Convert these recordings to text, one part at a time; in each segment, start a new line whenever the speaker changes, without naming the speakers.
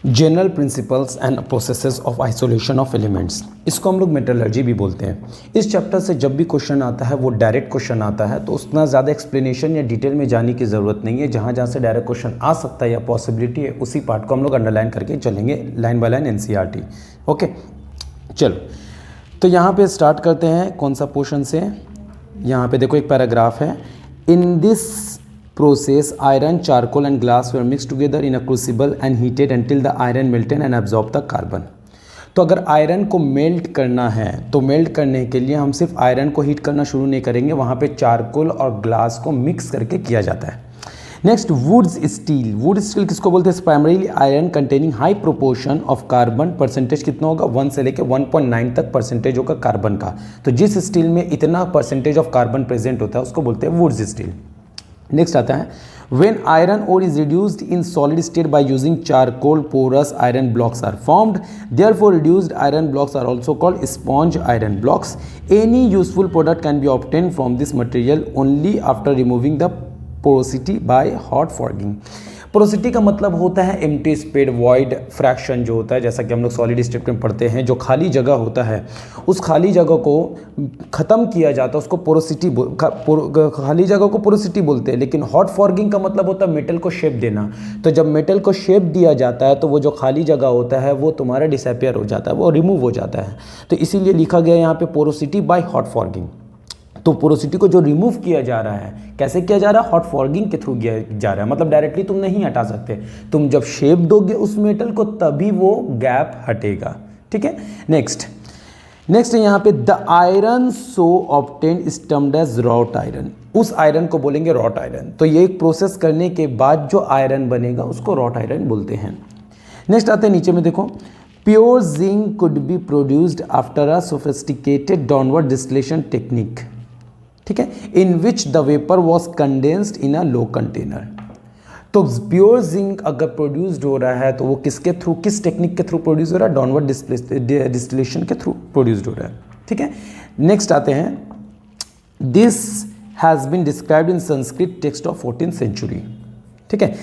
General principles and processes of isolation of elements, इसको हम लोग मेटलर्जी भी बोलते हैं। इस चैप्टर से जब भी क्वेश्चन आता है वो डायरेक्ट क्वेश्चन आता है, तो उतना ज़्यादा एक्सप्लेनेशन या डिटेल में जाने की ज़रूरत नहीं है। जहाँ जहाँ से डायरेक्ट क्वेश्चन आ सकता है या पॉसिबिलिटी है उसी पार्ट को हम लोग अंडरलाइन करके चलेंगे, line by line NCERT. Okay, चलो तो यहाँ पे स्टार्ट करते हैं कौन सा पोर्शन से। यहाँ पे देखो एक पैराग्राफ है, in this process iron, charcoal and glass were mixed together in a crucible and heated until the iron melted and absorbed the carbon। तो अगर आयरन को मेल्ट करना है तो मेल्ट करने के लिए हम सिर्फ आयरन को हीट करना शुरू नहीं करेंगे, वहाँ पे चारकोल और ग्लास को मिक्स करके किया जाता है। Next, woods steel. Wood steel किसको बोलते हैं? Primarily iron containing high proportion of carbon. Percentage कितना होगा? 1 से लेकर 1.9 तक परसेंटेज होगा कार्बन का। तो जिस स्टील में इतना परसेंटेज ऑफ कार्बन प्रेजेंट होता है उसको बोलते हैं वुड्स स्टील। नेक्स्ट आता है, when iron ore is reduced in solid state by using charcoal, porous iron blocks are formed, therefore reduced iron blocks are also called sponge iron blocks। Any useful product can be obtained from this material only after removing the porosity by hot forging। Porosity का मतलब होता है empty space, void, fraction जो होता है, जैसा कि हम लोग सॉलिड स्टेट में पढ़ते हैं, जो खाली जगह होता है उस खाली जगह को ख़त्म किया जाता है उसको पोरोसिटी खाली जगह को पोरोसिटी बोलते हैं। लेकिन हॉट फॉर्गिंग का मतलब होता है मेटल को शेप देना। तो जब मेटल को शेप दिया जाता है तो वो जो खाली जगह होता है वो तुम्हारा डिसअपियर हो जाता है, वो रिमूव हो जाता है। तो इसीलिए लिखा गया यहाँ पे पोरोसिटी बाय हॉट फॉर्गिंग। तो पोरोसिटी को जो रिमूव किया जा रहा है, कैसे किया जा रहा है? हॉट फॉर्गिंग के थ्रू किया जा रहा है। मतलब डायरेक्टली तुम नहीं हटा सकते, तुम जब शेप दोगे उस मेटल को तभी वो गैप हटेगा। ठीक है, नेक्स्ट यहाँ पे the iron so obtained is termed as wrought iron. उस आयरन को बोलेंगे रॉट आयरन। तो ये एक प्रोसेस करने के बाद जो आयरन बनेगा उसको रॉट आयरन बोलते हैं। नेक्स्ट आते हैं नीचे में, देखो pure zinc could be produced after a sophisticated downward distillation technique. ठीक है, in which the vapour was condensed in a low container. तो प्योर जिंक अगर प्रोड्यूस्ड हो रहा है तो वो किसके थ्रू, किस टेक्निक के थ्रू प्रोड्यूस हो रहा है? डाउनवर्ड डिस्टिलेशन के थ्रू प्रोड्यूस्ड हो रहा है। ठीक है, नेक्स्ट आते हैं, this has been described in Sanskrit text of 14th century. ठीक है,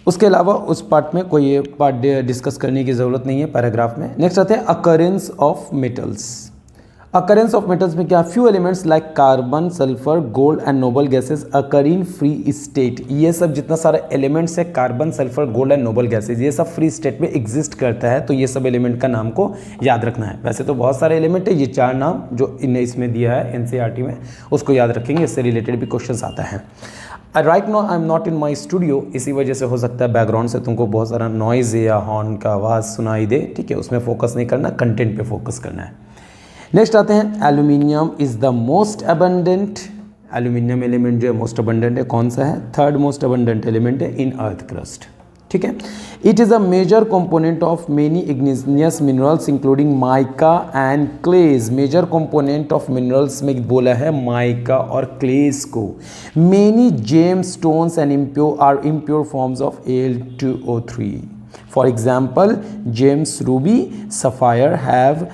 उसके अलावा उस पार्ट में कोई पार्ट डिस्कस करने की ज़रूरत नहीं है पैराग्राफ में। नेक्स्ट आते हैं occurrence of metals. Occurrence of metals में क्या? Few elements like carbon, sulphur, gold and noble gases occur in free state. ये सब जितना सारा एलिमेंट्स है, carbon, sulphur, gold and noble gases, ये सब फ्री स्टेट में एग्जिस्ट करता है। तो ये सब एलिमेंट का नाम को याद रखना है। वैसे तो बहुत सारे एलिमेंट है, ये 4 नाम जो इन्हें इसमें दिया है एनसीईआरटी में उसको याद रखेंगे, इससे रिलेटेड भी क्वेश्चन आता है। Right now I am not in my studio, इसी वजह से हो सकता है बैकग्राउंड से तुमको बहुत सारा नॉइज़ या हॉर्न का आवाज़ सुनाई दे। ठीक है, उसमें फोकस नहीं करना, कंटेंट पे फोकस करना है। नेक्स्ट आते हैं, aluminium is the most abundant. Aluminium element जो है मोस्ट अबंडेंट है, कौन सा है? 3rd मोस्ट अबंडेंट एलिमेंट है इन अर्थ क्रस्ट। ठीक है, it is a major component of many igneous minerals including mica and clays. Major component of minerals में बोला है माइका और क्लेज को। Many gemstones and impure forms of Al2O3। For example, gems ruby, sapphire have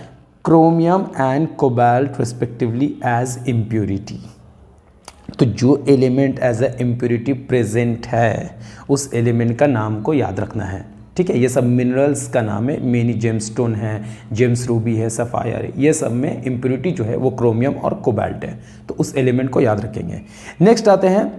chromium and cobalt respectively as impurity. तो जो element as a impurity present है उस element का नाम को याद रखना है। ठीक है, ये सब मिनरल्स का नाम है। मेनी जेमस्टोन है, जेम्स रूबी है, सफायर है, ये सब में इम्प्योरिटी जो है वो क्रोमियम और कोबाल्ट है। तो उस एलिमेंट को याद रखेंगे। नेक्स्ट आते हैं,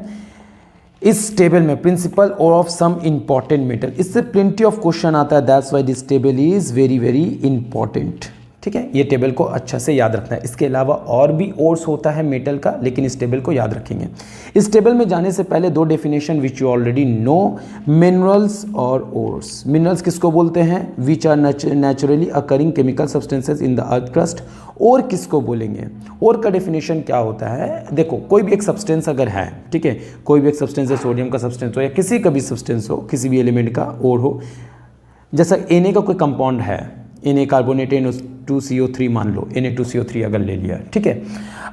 इस टेबल में प्रिंसिपल और ऑफ सम इंपॉर्टेंट मेटल, इससे प्लेंटी ऑफ क्वेश्चन आता है। That's why this table is very very important. ठीक है, ये टेबल को अच्छा से याद रखना है। इसके अलावा और भी ओर्स होता है मेटल का, लेकिन इस टेबल को याद रखेंगे। इस टेबल में जाने से पहले 2 definition which you already know, minerals और ओर्स। मिनरल्स किसको बोलते हैं? Which are naturally occurring chemical substances in the earth crust. और किसको बोलेंगे? और का डेफिनेशन क्या होता है? देखो, कोई भी एक सब्सटेंस अगर है, ठीक है, कोई भी एक सब्सटेंस है, सोडियम का सब्सटेंस हो या किसी का भी सब्सटेंस हो, किसी भी एलिमेंट का और हो, जैसा Na का कोई कंपाउंड है, Na कार्बोनेट Na2CO3 मान लो, Na2CO3 अगर ले लिया, ठीक है।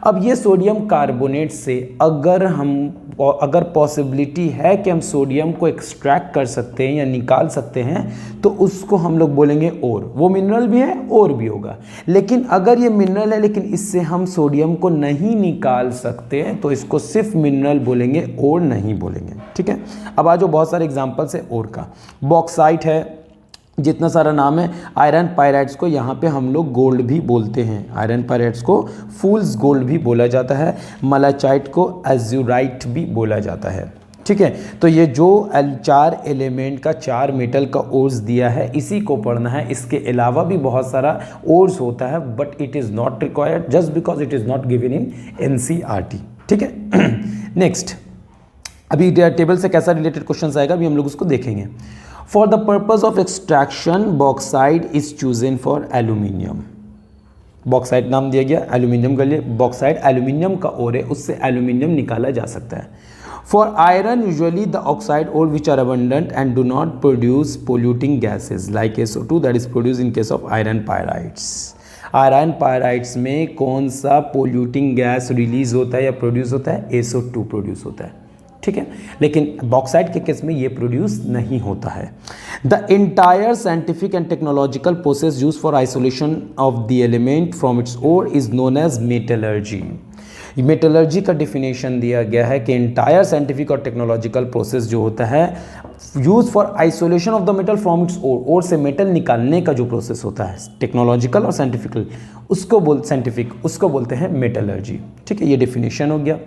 अब ये सोडियम कार्बोनेट से अगर पॉसिबिलिटी है कि हम सोडियम को एक्सट्रैक्ट कर सकते हैं या निकाल सकते हैं तो उसको हम लोग बोलेंगे ओर। वो मिनरल भी है, ओर भी होगा। लेकिन अगर ये मिनरल है लेकिन इससे हम सोडियम को नहीं निकाल सकते हैं तो इसको सिर्फ मिनरल बोलेंगे, ओर नहीं बोलेंगे, ठीक है। अब आज बहुत सारे एग्जाम्पल्स है ओर का। बॉक्साइट है, जितना सारा नाम है, आयरन पायराइट्स को यहाँ पे हम लोग गोल्ड भी बोलते हैं, आयरन पायराइट्स को फूल्स गोल्ड भी बोला जाता है, मलाचाइट को एज्यूराइट भी बोला जाता है। ठीक है, तो ये जो 4 एलिमेंट का 4 मेटल का ओर्स दिया है, इसी को पढ़ना है। इसके अलावा भी बहुत सारा ओर्स होता है, but it is not required just because it is not given in NCERT। ठीक है, नेक्स्ट, अभी टेबल से कैसा रिलेटेड क्वेश्चन आएगा अभी हम लोग उसको देखेंगे। For the purpose of extraction bauxite is chosen for aluminium. Bauxite नाम दिया गया, एल्यूमिनियम के लिए बॉक्साइड एल्यूमिनियम का ओर है, उससे एल्यूमिनियम निकाला जा सकता है। For iron usually the oxide ore which are abundant and do not produce polluting gases like SO2 that is produce in case of iron pyrites. Iron pyrites में कौन सा पोल्यूटिंग गैस रिलीज होता है या प्रोड्यूस होता है? SO2 produce होता है। ठीक है, लेकिन बॉक्साइड के केस में ये प्रोड्यूस नहीं होता है। The entire scientific and technological process use for isolation of the element from its ore is known as metallurgy. Metallurgy का डिफिनेशन दिया गया है कि इंटायर साइंटिफिक और टेक्नोलॉजिकल प्रोसेस जो होता है use for isolation of the metal from its ore से मेटल निकालने का जो प्रोसेस होता है, टेक्नोलॉजिकल और साइंटिफिकल, उसको बोलते हैं मेटलर्जी। ठीक है, ये डिफिनेशन हो गया।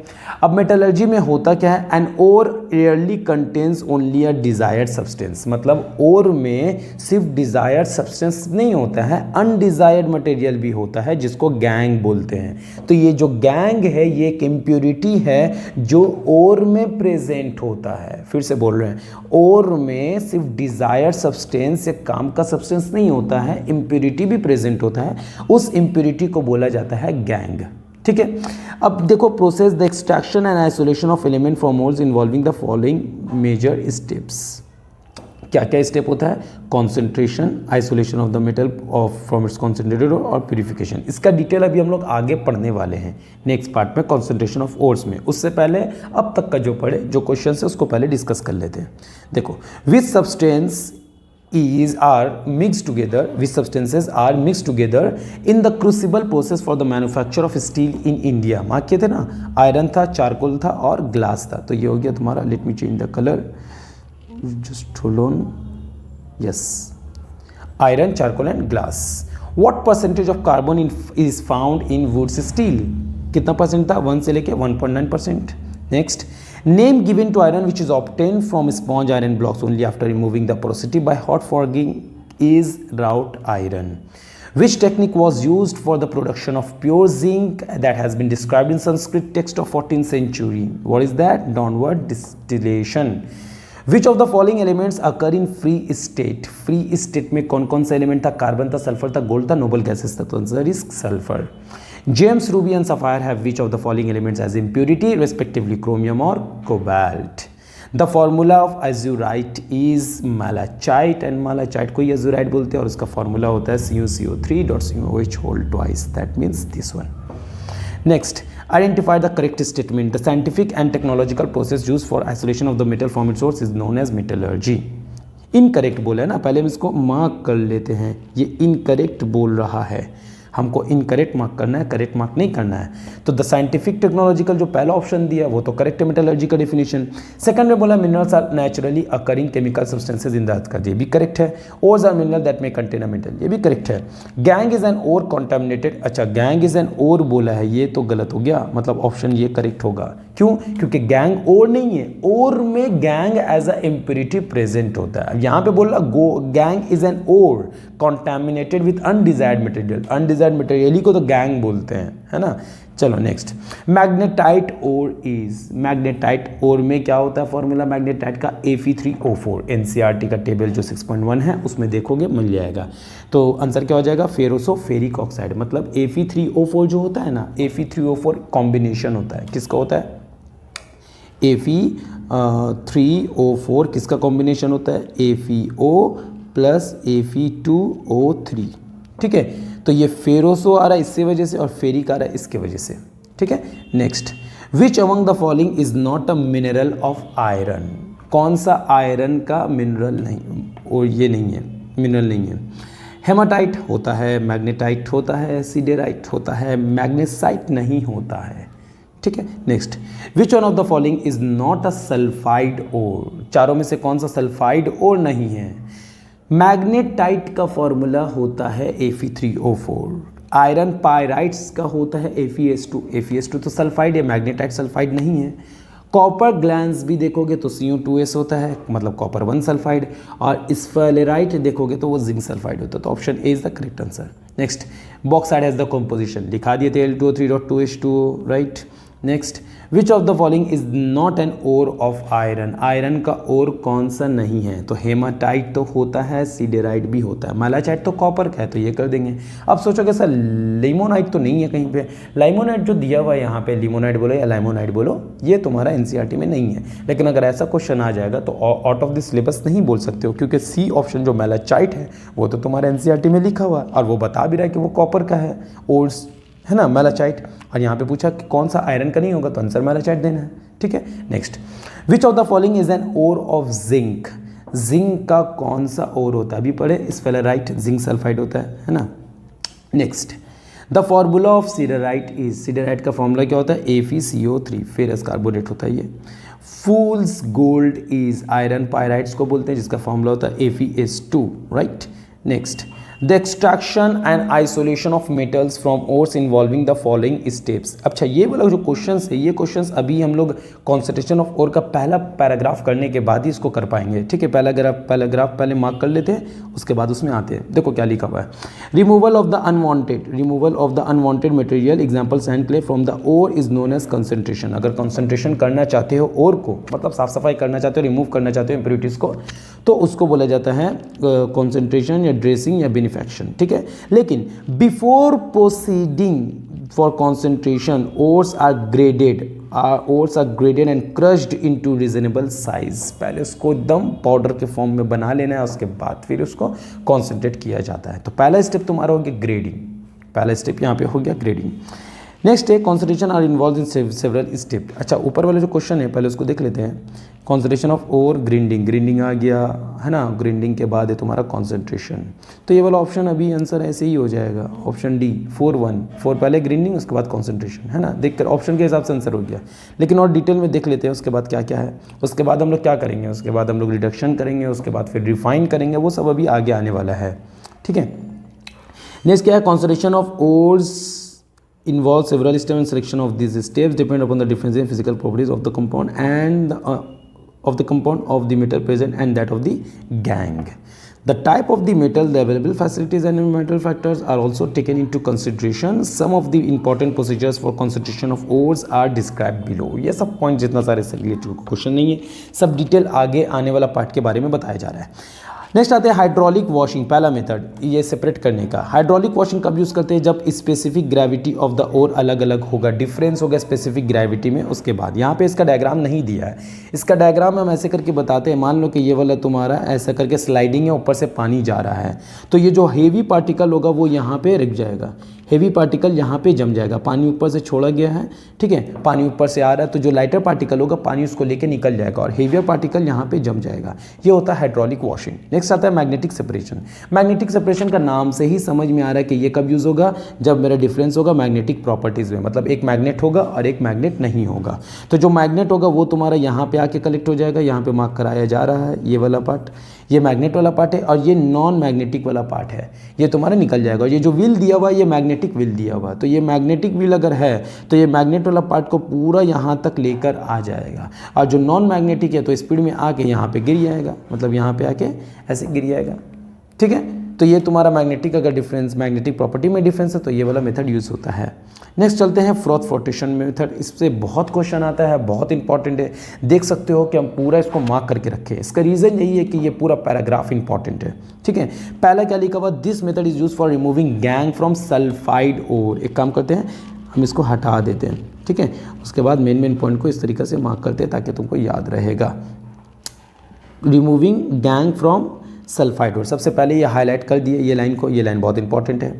अब मेटलर्जी में होता क्या है? An ore rarely contains only a desired substance, मतलब ओर में सिर्फ डिजायर्ड सब्सटेंस नहीं होता है, अनडिजायर्ड मटेरियल भी होता है जिसको गैंग बोलते हैं। तो ये जो गैंग है ये एक इम्प्योरिटी है जो ओर में प्रेजेंट होता है। फिर से बोल रहे हैं, ओर में सिर्फ डिजायर्ड सब्सटेंस या काम का सब्सटेंस नहीं होता है, इम्प्योरिटी भी प्रेजेंट होता है, उस इम्प्योरिटी को बोला जाता है गैंग। ठीक है, अब देखो, process the extraction and isolation of element from ores involving the following major steps. क्या क्या स्टेप होता है? Concentration, isolation of the metal of from its concentrated ore purification. इसका डिटेल अभी हम लोग आगे पढ़ने वाले हैं नेक्स्ट पार्ट में, कॉन्सेंट्रेशन ऑफ ओर्स में। उससे पहले अब तक का जो पढ़े जो क्वेश्चन है उसको पहले डिस्कस कर लेते हैं। देखो, which substance which substances are mixed together in the crucible process for the manufacture of steel in India। Mark किए थे ना, आयरन था, चारकोल था और ग्लास था। तो ये हो गया तुम्हारा, let me change the colour, just hold on, yes, iron, charcoal and glass. What percentage of carbon is found in woods steel? कितना परसेंट था? 1 से लेके 1.9%। Next, name given to iron which is obtained from sponge iron blocks only after removing the porosity by hot forging is wrought iron. Which technique was used for the production of pure zinc that has been described in Sanskrit text of 14th century? What is that? Downward distillation. Which of the following elements occur in free state? Free state में कौन कौन सा element था? Carbon था, sulphur था, gold था, noble gases था। तो answer is sulphur. Gems, ruby and sapphire have which of the following elements as impurity, respectively chromium or cobalt? The formula of azurite is malachite and malachite को ये azurite बोलते हैं और उसका formula होता है CuCO3.CuOH whole twice, that means this one. Next, identify the correct statement. The scientific and technological process used for isolation of the metal from its source is known as metallurgy. Incorrect बोला है ना, पहले हम इसको mark कर लेते हैं, ये इनकरेक्ट बोल रहा है, हमको इनकरेक्ट मार्क करना है, करेक्ट मार्क नहीं करना है। तो द साइंटिफिक टेक्नोलॉजिकल जो पहला ऑप्शन दिया वो तो करेक्ट है, मेटलर्जी का डेफिनेशन। सेकंड में बोला minerals are naturally occurring chemical substances in the earth का, ये भी करेक्ट है। ओर्स आर मिनरल दैट में कंटेन अ मेटल, ये भी करेक्ट है। Gangue is an ore contaminated, अच्छा गैंग इज एन ओर बोला है, ये तो गलत हो गया, मतलब ऑप्शन ये करेक्ट होगा। क्यों? क्योंकि गैंग ओर नहीं है, ओर में gangue as a impurity present होता है। अब यहाँ पे बोल रहा gangue is an ore contaminated with undesired material, undesired material को तो गैंग बोलते हैं, है ना। चलो next, magnetite ore is, magnetite ore में क्या होता है फॉर्मूला मैग्नेटाइट का? Fe3O4। NCERT का टेबल जो 6.1 है उसमें देखोगे मिल जाएगा। तो आंसर क्या हो जाएगा? फेरोसो फेरिक ऑक्साइड। मतलब Fe3O4 जो होता है ना, Fe3O4 कॉम्बिनेशन होता है, किसका होता है? Fe3O4 किसका कॉम्बिनेशन होता है? FeO plus Fe2O3। ठीक है, तो ये फेरोसो आ रहा है इससे वजह से और फेरिक आ रहा है इसके वजह से। ठीक है, next, which among the following is not a mineral of iron? कौन सा आयरन का मिनरल नहीं, और ये नहीं है, मिनरल नहीं है? हेमाटाइट होता है, मैग्नेटाइट होता है, सिडेराइट होता है, मैग्नेसाइट नहीं होता है। ठीक है, next, which one of the following is not a sulphide ore? चारों में से कौन सा सल्फाइड ओर नहीं है? मैग्नेटाइट का फॉर्मूला होता है Fe3O4। आयरन पायराइट्स का होता है Fe2। Fe2 तो सल्फाइड है, मैग्नेटाइट सल्फाइड नहीं है। कॉपर ग्लैंस भी देखोगे तो CO2S होता है, मतलब कॉपर 1 सल्फाइड। और स्फेलेराइट देखोगे तो वो जिंक सल्फाइड होता है। तो option A is the correct answer. Next, bauxite has the composition, दिखा दिए थे Al2O3.2H2O, right. Next, which of the following is not an ore of iron, iron का ओर कौन सा नहीं है? तो हेमाटाइट तो होता है, सिडेराइट भी होता है, मैलाचाइट तो कॉपर का है, तो ये कर देंगे। अब सोचोगे सर लिमोनाइट तो नहीं है कहीं पे, लाइमोनाइट जो दिया हुआ है यहाँ पे, लिमोनाइट बोलो या लाइमोनाइट बोलो, ये तुम्हारा एनसीईआरटी में नहीं है। लेकिन अगर ऐसा क्वेश्चन आ जाएगा तो आउट ऑफ द सिलेबस नहीं बोल सकते हो, क्योंकि सी ऑप्शन जो मैलाचाइट है वो तो तुम्हारा एनसीईआरटी में लिखा हुआ है और वो बता भी रहा है कि वो कॉपर का है, ओर्स है ना, मैलाचाइट। और यहाँ पे पूछा कि कौन सा आयरन का नहीं होगा, तो आंसर मैलाचाइट देना है, ठीक है। Next, which of the following is an ore of zinc, zinc का कौन सा ओर होता है? अभी पढ़े, स्फेलेराइट जिंक सल्फाइड होता है ना। Next, the formula of siderite is, siderite का फॉर्मूला क्या होता है? FeCO3, फेरस कार्बोनेट होता है ये। फूल्स गोल्ड इज, आयरन पायराइट्स को बोलते हैं, जिसका फॉर्मूला होता है FeS2, right. Next, the extraction and isolation of metals from ores involving the following steps. अच्छा, ये वाला जो क्वेश्चंस है, ये क्वेश्चंस अभी हम लोग कॉन्सेंट्रेशन ऑफ ओर का पहला पैराग्राफ करने के बाद ही इसको कर पाएंगे, ठीक है। पैराग्राफ पहले मार्क कर लेते हैं, उसके बाद उसमें आते हैं। देखो क्या लिखा हुआ है, removal of the unwanted material example sand clay from the ore is known as concentration. अगर कंसंट्रेशन करना चाहते हो ओर को, मतलब साफ सफाई करना चाहते हो, रिमूव करना चाहते हो इम्प्योरिटीज को, तो उसको बोला जाता है कंसंट्रेशन या ड्रेसिंग या बेनिफेक्शन, ठीक है। लेकिन before proceeding for concentration ores are graded and crushed into reasonable size. पहले उसको एकदम पाउडर के फॉर्म में बना लेना है, उसके बाद फिर उसको कॉन्सेंट्रेट किया जाता है। तो पहला स्टेप तुम्हारा हो गया ग्रेडिंग, पहला स्टेप यहाँ पे हो गया ग्रेडिंग। नेक्स्ट है concentration are involve in several step. अच्छा, ऊपर वाले जो क्वेश्चन है पहले उसको देख लेते हैं। कॉन्सेंट्रेशन ऑफ ओर, ग्राइंडिंग आ गया है ना, ग्राइंडिंग के बाद है तुम्हारा कॉन्सेंट्रेशन। तो ये वाला ऑप्शन अभी आंसर ऐसे ही हो जाएगा, ऑप्शन डी 4 पहले ग्राइंडिंग उसके बाद कॉन्सेंट्रेशन, है ना। देखकर ऑप्शन के हिसाब से आंसर हो गया, लेकिन और डिटेल में देख लेते हैं उसके बाद क्या क्या है। उसके बाद हम लोग क्या करेंगे, उसके बाद हम लोग रिडक्शन करेंगे, उसके बाद फिर रिफाइन करेंगे, वो सब अभी आगे आने वाला है, ठीक है। नेक्स्ट क्या है, concentration of ores involves several steps and selection of these steps depend upon the difference in physical properties of the compound and of the compound of the metal present and that of the gang. The type of the metal, the available facilities and environmental factors are also taken into consideration. Some of the important procedures for concentration of ores are described below. ये सब point जितना सारे से related question नहीं है, सब detail आगे आने वाला पार्ट के बारे में बताया जा रहा है। नेक्स्ट आते हैं हाइड्रोलिक वॉशिंग, पहला मेथड ये सेपरेट करने का। हाइड्रोलिक वॉशिंग कब यूज़ करते हैं, जब specific gravity of the ore अलग अलग होगा, डिफरेंस होगा स्पेसिफिक ग्रेविटी में। उसके बाद यहाँ पे इसका डायग्राम नहीं दिया है, इसका डायग्राम हम ऐसे करके बताते हैं। मान लो कि ये वाला तुम्हारा ऐसा करके स्लाइडिंग है, ऊपर से पानी जा रहा है, तो ये जो हेवी पार्टिकल होगा वो यहाँ पे रुक जाएगा, हेवी पार्टिकल यहाँ पे जम जाएगा। पानी ऊपर से छोड़ा गया है, ठीक है, पानी ऊपर से आ रहा है, तो जो लाइटर पार्टिकल होगा पानी उसको लेके निकल जाएगा और हेवियर पार्टिकल यहाँ पे जम जाएगा। ये होता है हाइड्रोलिक वॉशिंग। नेक्स्ट आता है मैग्नेटिक सेपरेशन। मैग्नेटिक सेपरेशन का नाम से ही समझ में आ रहा है कि ये कब यूज़ होगा, जब मेरा डिफरेंस होगा मैग्नेटिक प्रॉपर्टीज़ में, मतलब एक मैग्नेट होगा और एक मैग्नेट नहीं होगा। तो जो मैग्नेट होगा वो तुम्हारा यहाँ पे आके कलेक्ट हो जाएगा, यहाँ पे मार्क कराया जा रहा है, ये वाला पार्ट, ये मैग्नेट वाला पार्ट है, और ये नॉन मैग्नेटिक वाला पार्ट है, ये तुम्हारा निकल जाएगा। और ये जो व्हील दिया हुआ है ये मैग्नेटिक व्हील दिया हुआ है, तो ये मैग्नेटिक व्हील अगर है तो ये मैग्नेट वाला पार्ट को पूरा यहाँ तक लेकर आ जाएगा, और जो नॉन मैग्नेटिक है तो स्पीड में आके यहाँ पे गिर जाएगा, मतलब यहाँ पे आके ऐसे गिर जाएगा, ठीक है। तो ये तुम्हारा मैग्नेटिक अगर डिफरेंस, मैग्नेटिक प्रॉपर्टी में डिफरेंस है तो ये वाला मेथड यूज़ होता है। नेक्स्ट चलते हैं फ्रॉथ फ्लोटेशन मेथड। इससे बहुत क्वेश्चन आता है, बहुत इंपॉर्टेंट है, देख सकते हो कि हम पूरा इसको मार्क करके रखे हैं। इसका रीज़न यही है कि ये पूरा पैराग्राफ इंपॉर्टेंट है, ठीक है। पहला क्या लिखा हुआ, this method is use for removing gangue from sulphide ore. एक काम करते हैं, हम इसको हटा देते हैं, ठीक है। उसके बाद मेन पॉइंट को इस तरीके से मार्क करते हैं ताकि तुमको याद रहेगा। Removing gangue from sulphide ore, सबसे पहले ये हाईलाइट कर दिए ये लाइन को, ये लाइन बहुत इंपॉर्टेंट है।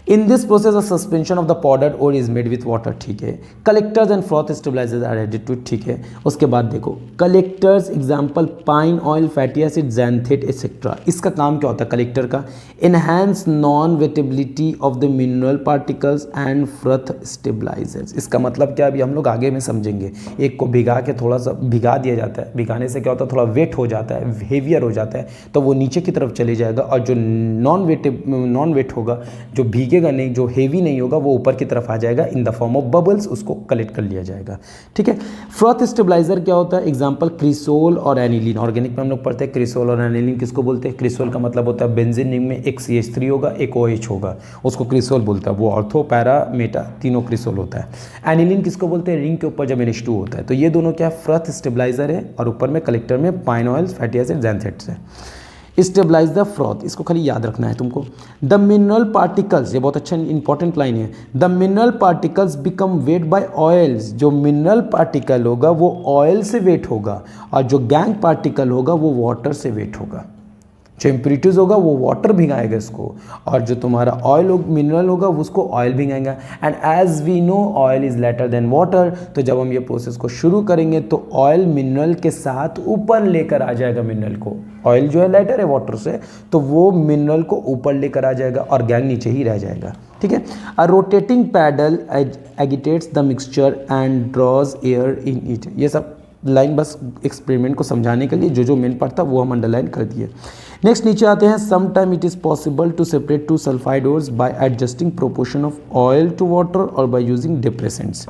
In this process of suspension of the powder ore is made with water, ठीक है। Collectors and froth stabilisers are added to, ठीक है। उसके बाद देखो collectors example pine oil, fatty acid, xanthate etcetera. इसका काम क्या होता है कलेक्टर का? Enhance non wettability of the mineral particles and froth stabilisers. इसका मतलब क्या, अभी हम लोग आगे में समझेंगे। एक को भिगा के थोड़ा सा भिगा दिया जाता है, भिगाने से क्या होता है थोड़ा वेट हो जाता है, हेवियर हो जाता है, तो वो नीचे की तरफ चले जाएगा, और जो नॉन वेट होगा, जो भीगेगा नहीं, जो हेवी नहीं होगा, वो ऊपर की तरफ आ जाएगा इन द फॉर्म ऑफ बबल्स, उसको कलेक्ट कर लिया जाएगा, ठीक है। फ्रॉथ स्टेबलाइजर क्या होता है? एग्जांपल क्रिसोल और एनिलीन। ऑर्गेनिक में हम लोग पढ़ते हैं क्रिसोल और एनिलीन किसको बोलते हैं? क्रिसोल का मतलब होता है बेंजीन रिंग में एक CH3 होगा, एक OH होगा, उसको क्रिसोल बोलता है। वो ऑर्थो, पैरा, मेटा तीनों क्रिसोल होता है। एनिलीन किसको बोलते हैं? रिंग के ऊपर जब NH2 होता है। तो ये दोनों क्या फ्रॉथ स्टेबलाइजर है, और ऊपर में कलेक्टर में pine oil, fatty acid, xanthates है। स्टेबलाइज द फ्रॉथ, इसको खाली याद रखना है तुमको। द मिनरल पार्टिकल्स, ये बहुत अच्छा इंपॉर्टेंट लाइन है। The mineral particles become weight by oils. जो मिनरल पार्टिकल होगा वो ऑयल से वेट होगा, और जो गैंग पार्टिकल होगा वो वाटर से वेट होगा। जो इम्प्यूरिटीज़ होगा वो वाटर भिगाएगा इसको, और जो तुम्हारा ऑयल मिनरल होगा उसको ऑयल भिगाएगा। And as we know oil is lighter than water. तो जब हम ये प्रोसेस को शुरू करेंगे तो ऑयल मिनरल के साथ ऊपर लेकर आ जाएगा मिनरल को। ऑयल जो है लेटर है वाटर से, तो वो मिनरल को ऊपर लेकर आ जाएगा, और गैंग नीचे ही रह जाएगा, ठीक है। A rotating paddle agitates the mixture and draws air in it. ये सब लाइन बस एक्सपेरिमेंट को समझाने के लिए, जो जो मेन पार्ट था वो हम अंडरलाइन कर दिए। नेक्स्ट नीचे आते हैं। Some time it is possible to separate two sulphide ores by adjusting proportion of oil to water और बाय यूजिंग डिप्रेसेंट्स।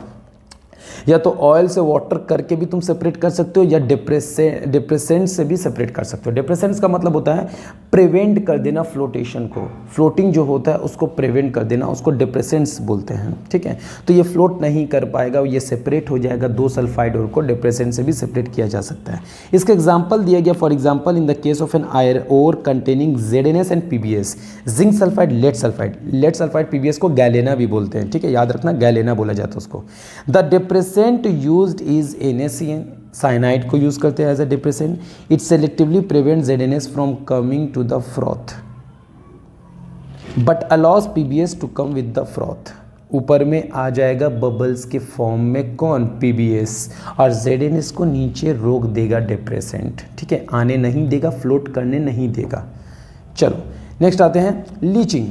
या तो ऑयल से वाटर करके भी तुम सेपरेट कर सकते हो, या डिप्रेसेंट से भी सेपरेट कर सकते हो। डिप्रेसेंट्स का मतलब होता है प्रिवेंट कर देना फ्लोटेशन को, फ्लोटिंग जो होता है उसको प्रिवेंट कर देना, उसको डिप्रेसेंट्स बोलते हैं, ठीक है। तो ये फ्लोट नहीं कर पाएगा, ये सेपरेट हो जाएगा। दो सल्फाइड ओर को डिप्रेसेंट से भी सेपरेट किया जा सकता है। इसका एग्जाम्पल दिया गया, for example in the case of an iron ore containing ZNS and PbS, zinc sulphide, lead sulphide. Lead sulphide PbS को गैलेना भी बोलते हैं, ठीक है, याद रखना गैलेना बोला जाता है उसको। The depressant used is NaCN, cyanide को यूज करते हैं as a depressant. It selectively prevent ZNS from coming to the froth but allows PbS to come with the froth. ऊपर में आ जाएगा बबल्स के फॉर्म में कौन? PbS, और ZNS को नीचे रोक देगा डिप्रेसेंट, ठीक है, आने नहीं देगा, फ्लोट करने नहीं देगा। चलो नेक्स्ट आते हैं लीचिंग।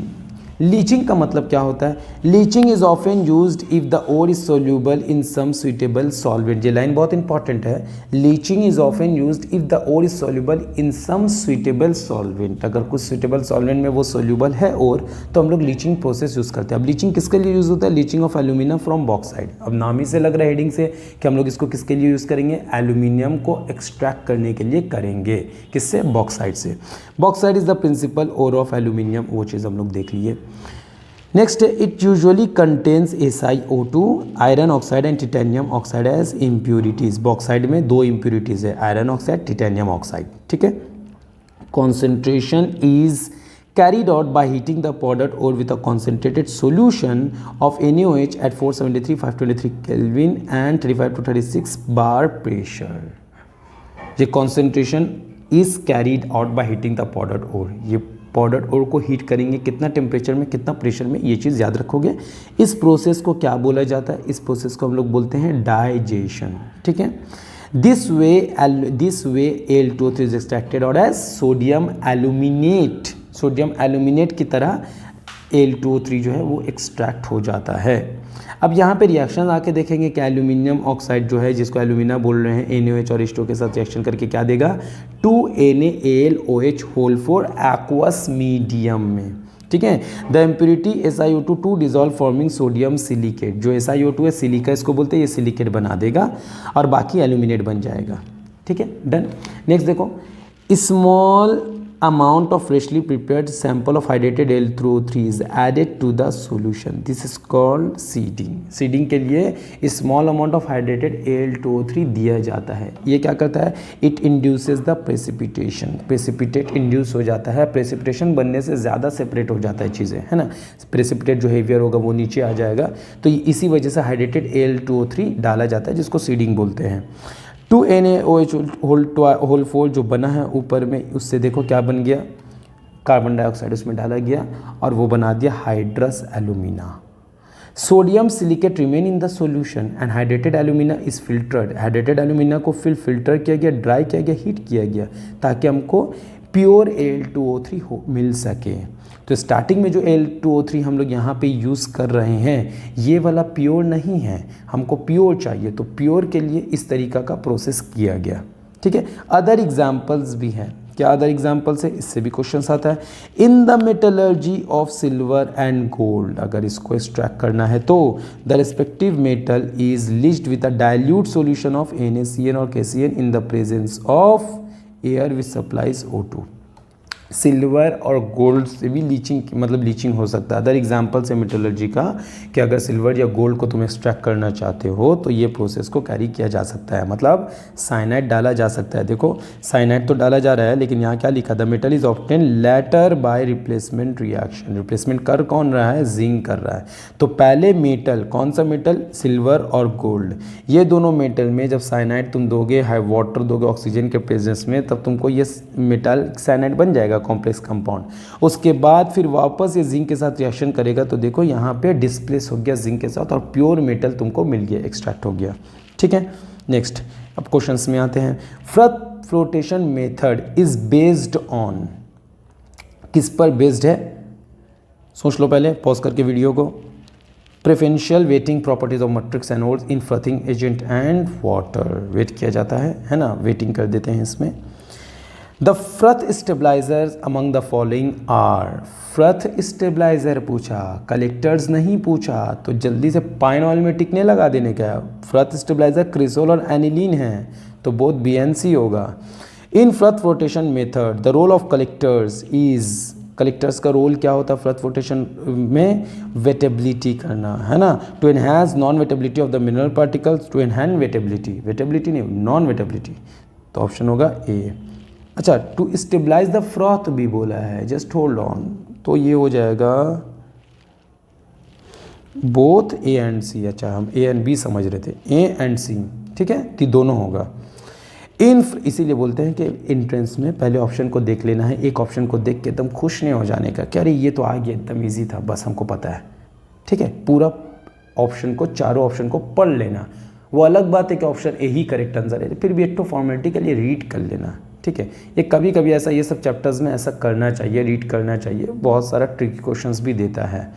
लीचिंग का मतलब क्या होता है? Leaching is often used if the ore is soluble in some suitable solvent. ये लाइन बहुत इंपॉर्टेंट है। Leaching is often used if the ore is soluble in some suitable solvent. अगर कुछ सुइटेबल सॉल्वेंट में वो सोल्यूबल है और, तो हम लोग लीचिंग प्रोसेस यूज़ करते हैं। अब लीचिंग किसके लिए यूज़ होता है? Leaching of aluminium from bauxite. अब नाम ही से लग रहा है हेडिंग से कि हम लोग इसको किसके लिए यूज़ करेंगे? एल्यूमिनियम को एक्सट्रैक्ट करने के लिए करेंगे। किससे? बॉक्साइड से। Bauxite is the principal ore of aluminium, वो चीज़ हम लोग देख लिए। Next, it usually contains SiO2, iron oxide and titanium oxide as impurities. Bauxite में दो इम्प्यूरिटीज़ है, आयरन ऑक्साइड, टिटेनियम ऑक्साइड, ठीक है। Concentration is carried out by heating the powdered ore with a concentrated solution of NaOH at 473, 523 Kelvin and 35 to 36 bar pressure. ये concentration is carried out by heating the powdered ore. ये powder ओर को heat करेंगे, कितना temperature में, कितना pressure में, ये चीज़ याद रखोगे। इस प्रोसेस को क्या बोला जाता है? इस प्रोसेस को हम लोग बोलते हैं डाइजेशन, ठीक है। This way Al2O3 is extracted out as sodium aluminate. Sodium aluminate की तरह Al2O3 जो है वो एक्सट्रैक्ट हो जाता है। अब यहाँ पे रिएक्शन आके देखेंगे कि एल्यूमिनियम ऑक्साइड जो है, जिसको एल्यूमिना बोल रहे हैं, NaOH और H2O के साथ रिएक्शन करके क्या देगा? 2NaAlOH whole four aqueous medium में, ठीक है। The impurity SiO2 to dissolve forming sodium silicate. जो SiO2 है, सिलिका इसको बोलते हैं, ये सिलिकेट बना देगा और बाकी एल्यूमिनेट बन जाएगा, ठीक है, डन। नेक्स्ट देखो, small amount of freshly prepared sample of hydrated Al2O3 is added to the solution. This is called seeding. Seeding के लिए small amount of hydrated Al2O3 दिया जाता है। ये क्या करता है? It induces the precipitation. Precipitate induce हो जाता है। Precipitation बनने से ज़्यादा सेपरेट हो जाता है चीज़ें, है ना। Precipitate जो heavier होगा वो नीचे आ जाएगा, तो इसी वजह से hydrated Al2O3 डाला जाता है, जिसको seeding बोलते हैं। 2NaOH होल 4 जो बना है ऊपर में, उससे देखो क्या बन गया? कार्बन डाइऑक्साइड उसमें डाला गया और वो बना दिया hydrous alumina. Sodium silicate remain in the solution and hydrated alumina is filtered. Hydrated alumina को फिर फिल्टर किया गया, ड्राई किया गया, हीट किया गया ताकि हमको प्योर Al2O3 हो मिल सके। तो स्टार्टिंग में जो Al2O3 हम लोग यहाँ पे यूज़ कर रहे हैं ये वाला प्योर नहीं है, हमको प्योर चाहिए, तो प्योर के लिए इस तरीका का प्रोसेस किया गया। ठीक है, अदर एग्जाम्पल्स भी हैं। क्या अदर एग्जाम्पल्स है, इससे भी क्वेश्चन आता है। In the metallurgy of silver and gold, अगर इसको एक्सट्रैक्ट करना है तो the respective metal is leached with a dilute solution of NaCN और KCN in the presence of air which supplies O2। Silver और गोल्ड से भी लीचिंग हो सकता है। अदर एग्जाम्पल्स है मेटलर्जी का कि अगर सिल्वर या गोल्ड को तुम एक्सट्रैक्ट करना चाहते हो तो ये प्रोसेस को कैरी किया जा सकता है, मतलब साइनाइड डाला जा सकता है। देखो साइनाइड तो डाला जा रहा है लेकिन यहाँ क्या लिखा, the metal is obtain later by replacement reaction. Replacement कर कौन रहा है, जिंक कर रहा है। तो पहले मेटल, कौन सा मेटल, सिल्वर और गोल्ड, ये दोनों मेटल में जब साइनाइड तुम दोगे, हाई वाटर दोगे ऑक्सीजन के प्रेजेंस में, तब तुमको ये मेटल साइनाइड बन जाएगा कॉम्प्लेक्स कंपाउंड। उसके बाद फिर वापस ये जिंक के साथ रिएक्शन करेगा तो देखो यहाँ पे डिस्प्लेस हो गया जिंक के साथ और प्योर मेटल तुमको मिल गया, एक्सट्रैक्ट हो गया। ठीक है, नेक्स्ट अब क्वेश्चंस में आते हैं। Flotation method is based on, किस पर बेस्ड है, सोच लो पहले, पॉज करके वीडियो को। Preferential wetting properties of matrix and ores in frothing agent and water, wet किया जाता है ना, वेटिंग कर देते हैं इसमें। The froth stabilisers among the following are, froth stabiliser पूछा, कलेक्टर्स नहीं पूछा, तो जल्दी से पाइन ऑयल में टिकने लगा देने का। फ्रथ स्टेबलाइजर क्रिसोल और एनिलीन है तो बोथ BNC होगा। In froth flotation method the role of collectors is, collectors का रोल क्या होता है फ्रथ फ्लोटेशन में, वेटेबिलिटी करना, है ना, to enhance non wettability of the mineral particles, to enhance wettability, wettability नहीं नॉन वेटेबिलिटी, तो ऑप्शन होगा ए। अच्छा, टू स्टेबलाइज द फ्रॉथ भी बोला है, जस्ट होल्ड ऑन, तो ये हो जाएगा बोथ A एंड C। अच्छा, हम A एंड B समझ रहे थे, A एंड C, ठीक है, तो दोनों होगा। इसीलिए बोलते हैं कि एंट्रेंस में पहले ऑप्शन को देख लेना है, एक ऑप्शन को देख के एकदम खुश नहीं हो जाने का, क्या अरे ये तो आ गया एकदम ईजी था, बस हमको पता है। ठीक है, पूरा ऑप्शन को, चारों ऑप्शन को पढ़ लेना। वो अलग बात है कि option A he correct answer है, फिर भी एक तो फॉर्मेलिटी के लिए रीड कर लेना। ठीक है, ये कभी कभी ऐसा, ये सब चैप्टर्स में ऐसा करना चाहिए, रीड करना चाहिए, बहुत सारा ट्रिकी क्वेश्चंस भी देता है।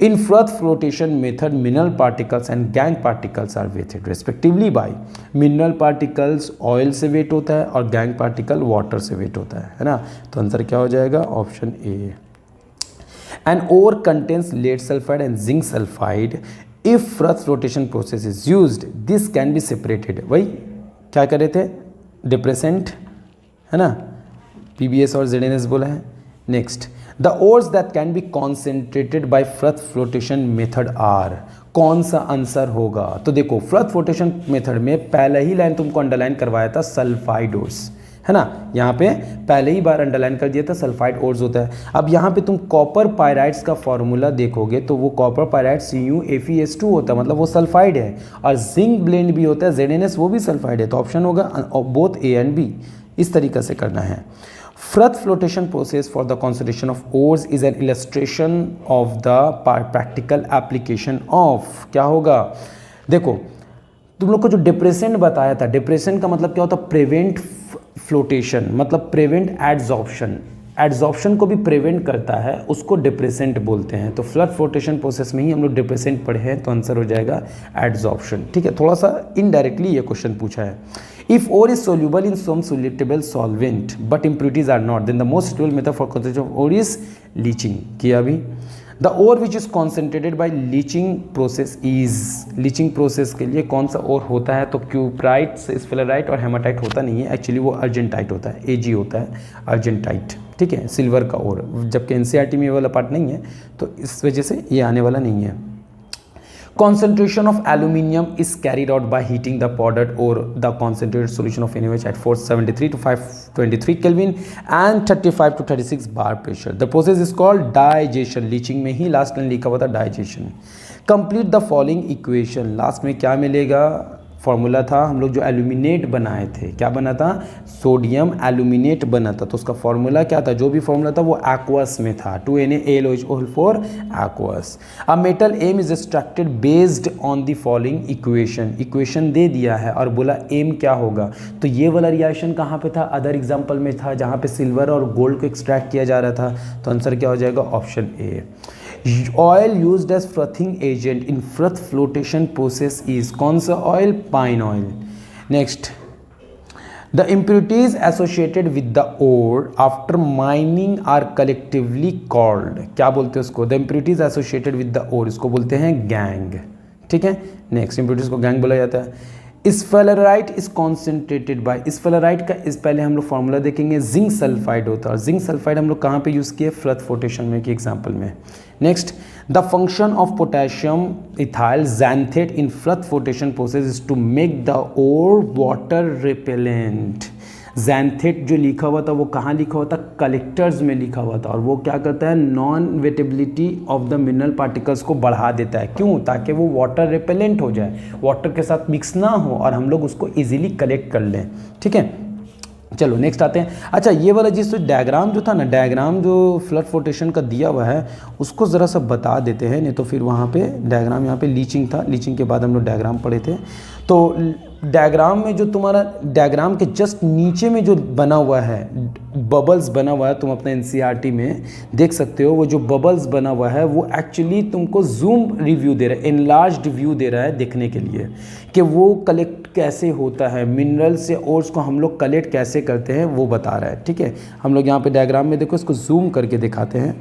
In froth flotation method mineral particles and gangue particles are wetted respectively by, mineral particles oil से वेट होता है और गैंग पार्टिकल वाटर से वेट होता है ना, तो आंसर क्या हो जाएगा, option A. An ore contains lead sulphide and zinc sulphide, if froth flotation process is used this can be separated. वही क्या कर रहे थे, डिप्रेसेंट, है ना, PBS और ZNS बोला है। Next, the ores that can be concentrated by froth flotation method are, कौन सा आंसर होगा, तो देखो फ्रथ फ्लोटेशन मेथड में पहले ही लाइन तुमको अंडरलाइन करवाया था सल्फाइड ओर्स, है ना, यहाँ पे पहले ही बार अंडरलाइन कर दिया था सल्फाइड ओर्स होता है। अब यहाँ पे तुम कॉपर पायराइड्स का फॉर्मूला देखोगे तो वो कॉपर पायराइड CuFeS2 होता है, मतलब वो सल्फाइड है, और जिंक ब्लेंड भी होता है ZNS, वो भी सल्फाइड है, तो ऑप्शन होगा बोथ A एंड B। इस तरीके से करना है। Froth flotation process for the concentration of ores is an illustration of the practical application of, क्या होगा, देखो तुम लोग को जो डिप्रेसेंट बताया था, डिप्रेसेंट का मतलब क्या होता है, प्रिवेंट फ्लोटेशन, मतलब प्रिवेंट एड्सॉर्प्शन, एड्सॉर्प्शन को भी प्रिवेंट करता है, उसको डिप्रेसेंट बोलते हैं। तो फ्लड फ्लोटेशन प्रोसेस में ही हम लोग डिप्रेसेंट पढ़े हैं, तो आंसर हो जाएगा एड्सॉर्प्शन। ठीक है, थोड़ा सा इनडायरेक्टली ये क्वेश्चन पूछा है। If ore is soluble in some suitable solvent but impurities are not, then the most suitable method for concentration of ore is leaching, किया अभी। The ore which is concentrated by leaching process is, leaching process के लिए कौन सा ओर होता है, तो cuprite, स्फेलेराइट और हेमाटाइट होता नहीं है, एक्चुअली वो अर्जेंटाइट होता है, Ag होता है अर्जेंटाइट। ठीक है, सिल्वर का ओर, जबकि NCERT में ये वाला पार्ट नहीं है, तो इस वजह से ये आने वाला नहीं है। Concentration of aluminium is carried out by heating the powdered or the concentrated solution of NaOH at 473 to 523 Kelvin and 35 to 36 bar pressure. The process is called digestion. Leaching में ही लास्ट लाइन लिखा हुआ था digestion. Complete the following equation. Last में क्या मिलेगा, formula था हम लोग जो एल्यूमिनेट बनाए थे, क्या बना था, सोडियम एल्यूमिनेट बना था, तो उसका फॉर्मूला क्या था, जो भी फॉर्मूला था वो एक्वस में था, 2NaAlOH एक्वस। अब metal M is extracted based on the following equation दे दिया है और बोला एम क्या होगा, तो ये वाला रिएक्शन कहाँ पे था, अदर एग्जाम्पल में था जहाँ पे सिल्वर और गोल्ड को एक्सट्रैक्ट किया जा रहा था, तो आंसर क्या हो जाएगा, option A. Oil used as frothing agent in froth flotation process is, कौन सा oil, pine oil. Next, the impurities associated with the ore after mining are collectively called, क्या बोलते हैं उसको, the impurities associated with the ore, इसको बोलते हैं gang, ठीक है। नेक्स्ट, इम्प्यूरिटीज को गैंग बोला जाता है। स्फेलराइट इज कॉन्सेंट्रेटेड बाय, स्फेलराइट का इस पहले हम लोग फॉर्मूला देखेंगे, जिंक सल्फाइड होता है, और जिंक सल्फाइड हम लोग कहाँ पे यूज़ किए, फ्रथ फ्लोटेशन में की एग्जाम्पल में। Next, the function of potassium ethyl xanthate in froth flotation process is to make the ore water repellent. xanthate जो लिखा हुआ था वो कहाँ लिखा हुआ था, कलेक्टर्स में लिखा हुआ था, और वो क्या करता है, non wettability of the mineral particles को बढ़ा देता है, क्यों, ताकि वो वाटर रिपेलेंट हो जाए, वाटर के साथ मिक्स ना हो और हम लोग उसको इजीली कलेक्ट कर लें, ठीक है। चलो नेक्स्ट आते हैं। अच्छा, ये वाला जिस डायग्राम जो था ना, डायग्राम जो फ्लड फ्लोटेशन का दिया हुआ है उसको ज़रा सा बता देते हैं, नहीं तो फिर वहाँ पे डायग्राम, यहाँ पे लीचिंग था, लीचिंग के बाद हम लोग डायग्राम पढ़े थे, तो डायग्राम में जो तुम्हारा डायग्राम के जस्ट नीचे में जो बना हुआ है, बबल्स बना हुआ है, तुम अपने एनसीईआरटी में देख सकते हो, वो जो बबल्स बना हुआ है वो एक्चुअली तुमको जूम रिव्यू दे रहा है, एनलार्ज्ड व्यू दे रहा है देखने के लिए कि वो कलेक्ट कैसे होता है, मिनरल से ओर्स को हम लोग कलेक्ट कैसे करते हैं वो बता रहा है, ठीक है। हम लोग यहाँ पे डायग्राम में देखो, इसको जूम करके दिखाते हैं,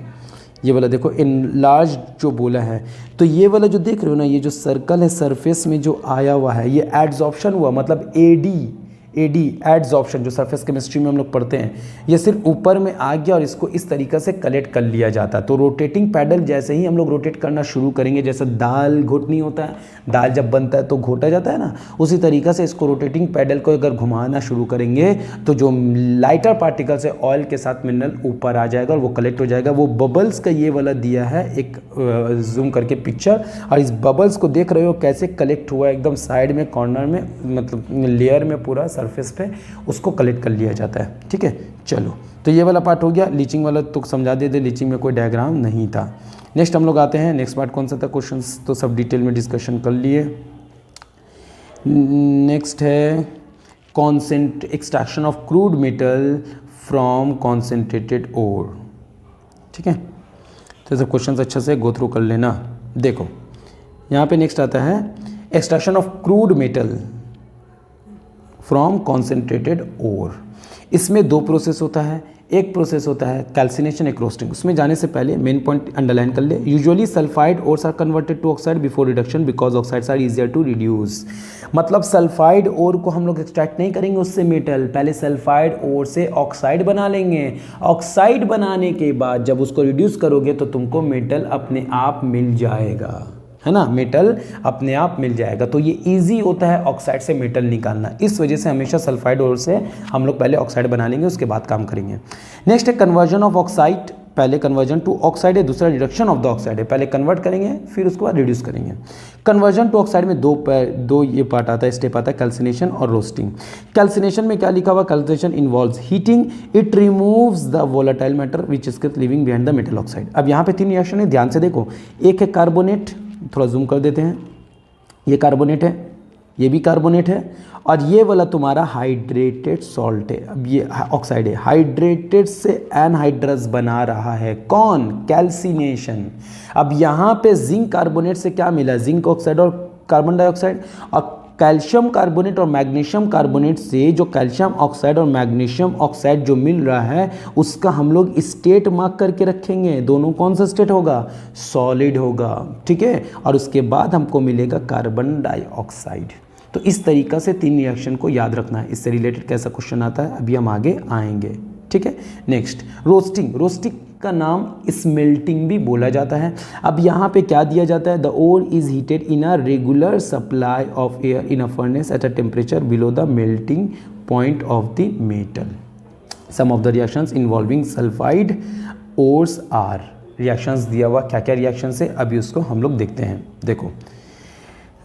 ये वाला देखो एनलार्ज जो बोला है, तो ये वाला जो देख रहे हो ना, ये जो सर्कल है सरफेस में जो आया हुआ है, ये एड्सॉर्प्शन हुआ, मतलब एडी एड्सॉर्प्शन जो सरफेस केमिस्ट्री में हम लोग पढ़ते हैं, ये सिर्फ ऊपर में आ गया और इसको इस तरीक़े से कलेक्ट कर लिया जाता है। तो रोटेटिंग पैडल जैसे ही हम लोग रोटेट करना शुरू करेंगे, जैसे दाल घोटनी होता है, दाल जब बनता है तो घोटा जाता है ना, उसी तरीक़े से इसको रोटेटिंग पैडल को अगर घुमाना शुरू करेंगे तो जो लाइटर पार्टिकल्स है ऑयल के साथ मिनरल ऊपर आ जाएगा और वो कलेक्ट हो जाएगा। वो बबल्स का ये वाला दिया है एक जूम करके पिक्चर, और इस बबल्स को देख रहे हो कैसे कलेक्ट हुआ है, एकदम साइड में कॉर्नर में, मतलब लेयर में पूरा सरफेस पे उसको कलेक्ट कर लिया जाता है, ठीक है। चलो, तो ये वाला पार्ट हो गया। लीचिंग वाला तो समझा देते, लीचिंग में कोई डायग्राम नहीं था। नेक्स्ट हम लोग आते हैं, नेक्स्ट पार्ट कौन सा था, क्वेश्चंस तो सब डिटेल में डिस्कशन कर लिए। नेक्स्ट है extraction of crude metal from concentrated ore, ठीक है। तो सब क्वेश्चंस अच्छे से गो थ्रू कर लेना। देखो यहाँ पे नेक्स्ट आता है extraction of crude metal from concentrated ore. इसमें दो प्रोसेस होता है, एक प्रोसेस होता है कैल्सिनेशन, एक रोस्टिंग। उसमें जाने से पहले मेन पॉइंट अंडरलाइन कर ले, usually sulphide ores are converted to oxide before reduction because oxides are easier to reduce. मतलब सल्फाइड ओर को हम लोग एक्सट्रैक्ट नहीं करेंगे उससे मेटल, पहले सल्फाइड ओर से ऑक्साइड बना लेंगे। ऑक्साइड बनाने के बाद जब उसको रिड्यूस करोगे तो तुमको मेटल अपने आप मिल जाएगा, है ना, मेटल अपने आप मिल जाएगा। तो ये इजी होता है ऑक्साइड से मेटल निकालना, इस वजह से हमेशा सल्फाइड ओर से हम लोग पहले ऑक्साइड बना लेंगे, उसके बाद काम करेंगे। नेक्स्ट है कन्वर्जन ऑफ ऑक्साइड, पहले कन्वर्जन टू ऑक्साइड है, दूसरा रिडक्शन ऑफ द ऑक्साइड है। पहले कन्वर्ट करेंगे फिर उसके बाद रिड्यूस करेंगे। कन्वर्जन टू ऑक्साइड में दो ये पार्ट आता है, स्टेप आता है, कैल्सिनेशन और रोस्टिंग। कैल्सिनेशन में क्या लिखा हुआ, calcination involves heating, it removes the volatile matter which is living behind the metal oxide. अब यहाँ पे 3 रिएक्शन है, ध्यान से देखो। एक है कार्बोनेट, थोड़ा जूम कर देते हैं, ये कार्बोनेट है, ये भी कार्बोनेट है, और ये वाला तुम्हारा हाइड्रेटेड सॉल्ट है। अब ये ऑक्साइड है, हाइड्रेटेड से एनहाइड्रस बना रहा है, कौन, कैल्सिनेशन। अब यहाँ पे जिंक कार्बोनेट से क्या मिला, जिंक ऑक्साइड और कार्बन डाइऑक्साइड, और कैल्शियम कार्बोनेट और मैग्नीशियम कार्बोनेट से जो कैल्शियम ऑक्साइड और मैग्नीशियम ऑक्साइड जो मिल रहा है उसका हम लोग स्टेट मार्क करके रखेंगे। दोनों कौन सा स्टेट होगा, सॉलिड होगा, ठीक है। और उसके बाद हमको मिलेगा कार्बन डाइऑक्साइड। तो इस तरीक़ा से 3 रिएक्शन को याद रखना है। इससे रिलेटेड कैसा क्वेश्चन आता है अभी हम आगे आएंगे, ठीक है। नेक्स्ट रोस्टिंग, रोस्टिंग का नाम स्मेल्टिंग भी बोला जाता है। अब यहाँ पे क्या दिया जाता है, the ore is heated in a regular supply of air in a furnace at a temperature below the melting point of the metal. Some of the reactions involving sulphide ores are, reactions दिया हुआ क्या क्या reactions है अभी उसको हम लोग देखते हैं। देखो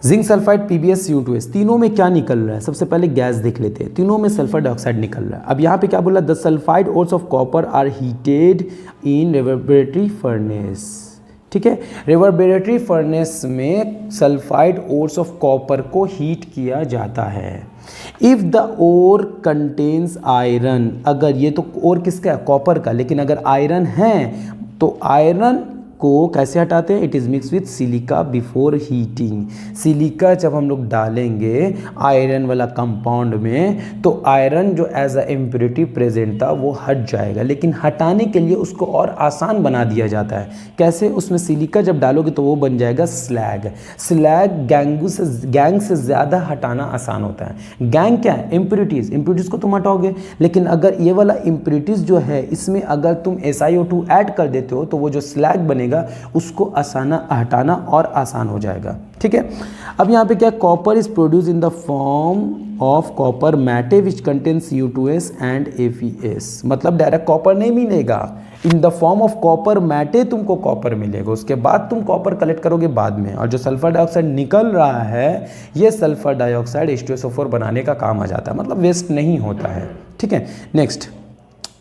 जिंक सल्फाइड PbS CO2S, तीनों में क्या निकल रहा है? सबसे पहले गैस देख लेते हैं। तीनों में सल्फर डाइऑक्साइड निकल रहा है। अब यहाँ पे क्या बोला? The sulphide ores of copper are heated in reverberatory furnace. ठीक है, रिवर्बरेटरी फर्नेस में सल्फाइड ओर्स ऑफ कॉपर को हीट किया जाता है। If the ore contains iron, अगर ये तो ओर किसका है? कॉपर का, लेकिन अगर आयरन है तो आयरन को कैसे हटाते हैं? It is mix with silica before heating. Silica जब हम लोग डालेंगे आयरन वाला कंपाउंड में तो आयरन जो एज अ इम्प्योरिटी प्रेजेंट था वो हट जाएगा, लेकिन हटाने के लिए उसको और आसान बना दिया जाता है। कैसे? उसमें सिलिका जब डालोगे तो वो बन जाएगा स्लैग। स्लैग गैंग से ज़्यादा हटाना आसान होता है। गैंग क्या है? इम्प्योरिटीज़। इम्प्योरिटीज़ को तुम हटाओगे, लेकिन अगर ये वाला इम्प्योरिटीज़ जो है इसमें अगर तुम SiO2 ऐड कर देते हो तो वो जो स्लैग बनेगा उसको हटाना और आसान हो जाएगा। ठीक है, अब यहाँ पे क्या? Copper is produce in the form of copper matte which contain CO2S and APS। मतलब डायरेक्ट कॉपर नहीं मिलेगा, in the form of copper matte तुमको कॉपर मिलेगा, उसके बाद तुम कॉपर कलेक्ट करोगे बाद में। और जो सल्फर डाइऑक्साइड निकल रहा है ये सल्फर डाइऑक्साइड H2SO4 बनाने का काम आ जाता है, मतलब वेस्ट नहीं होता है। ठीक है, नेक्स्ट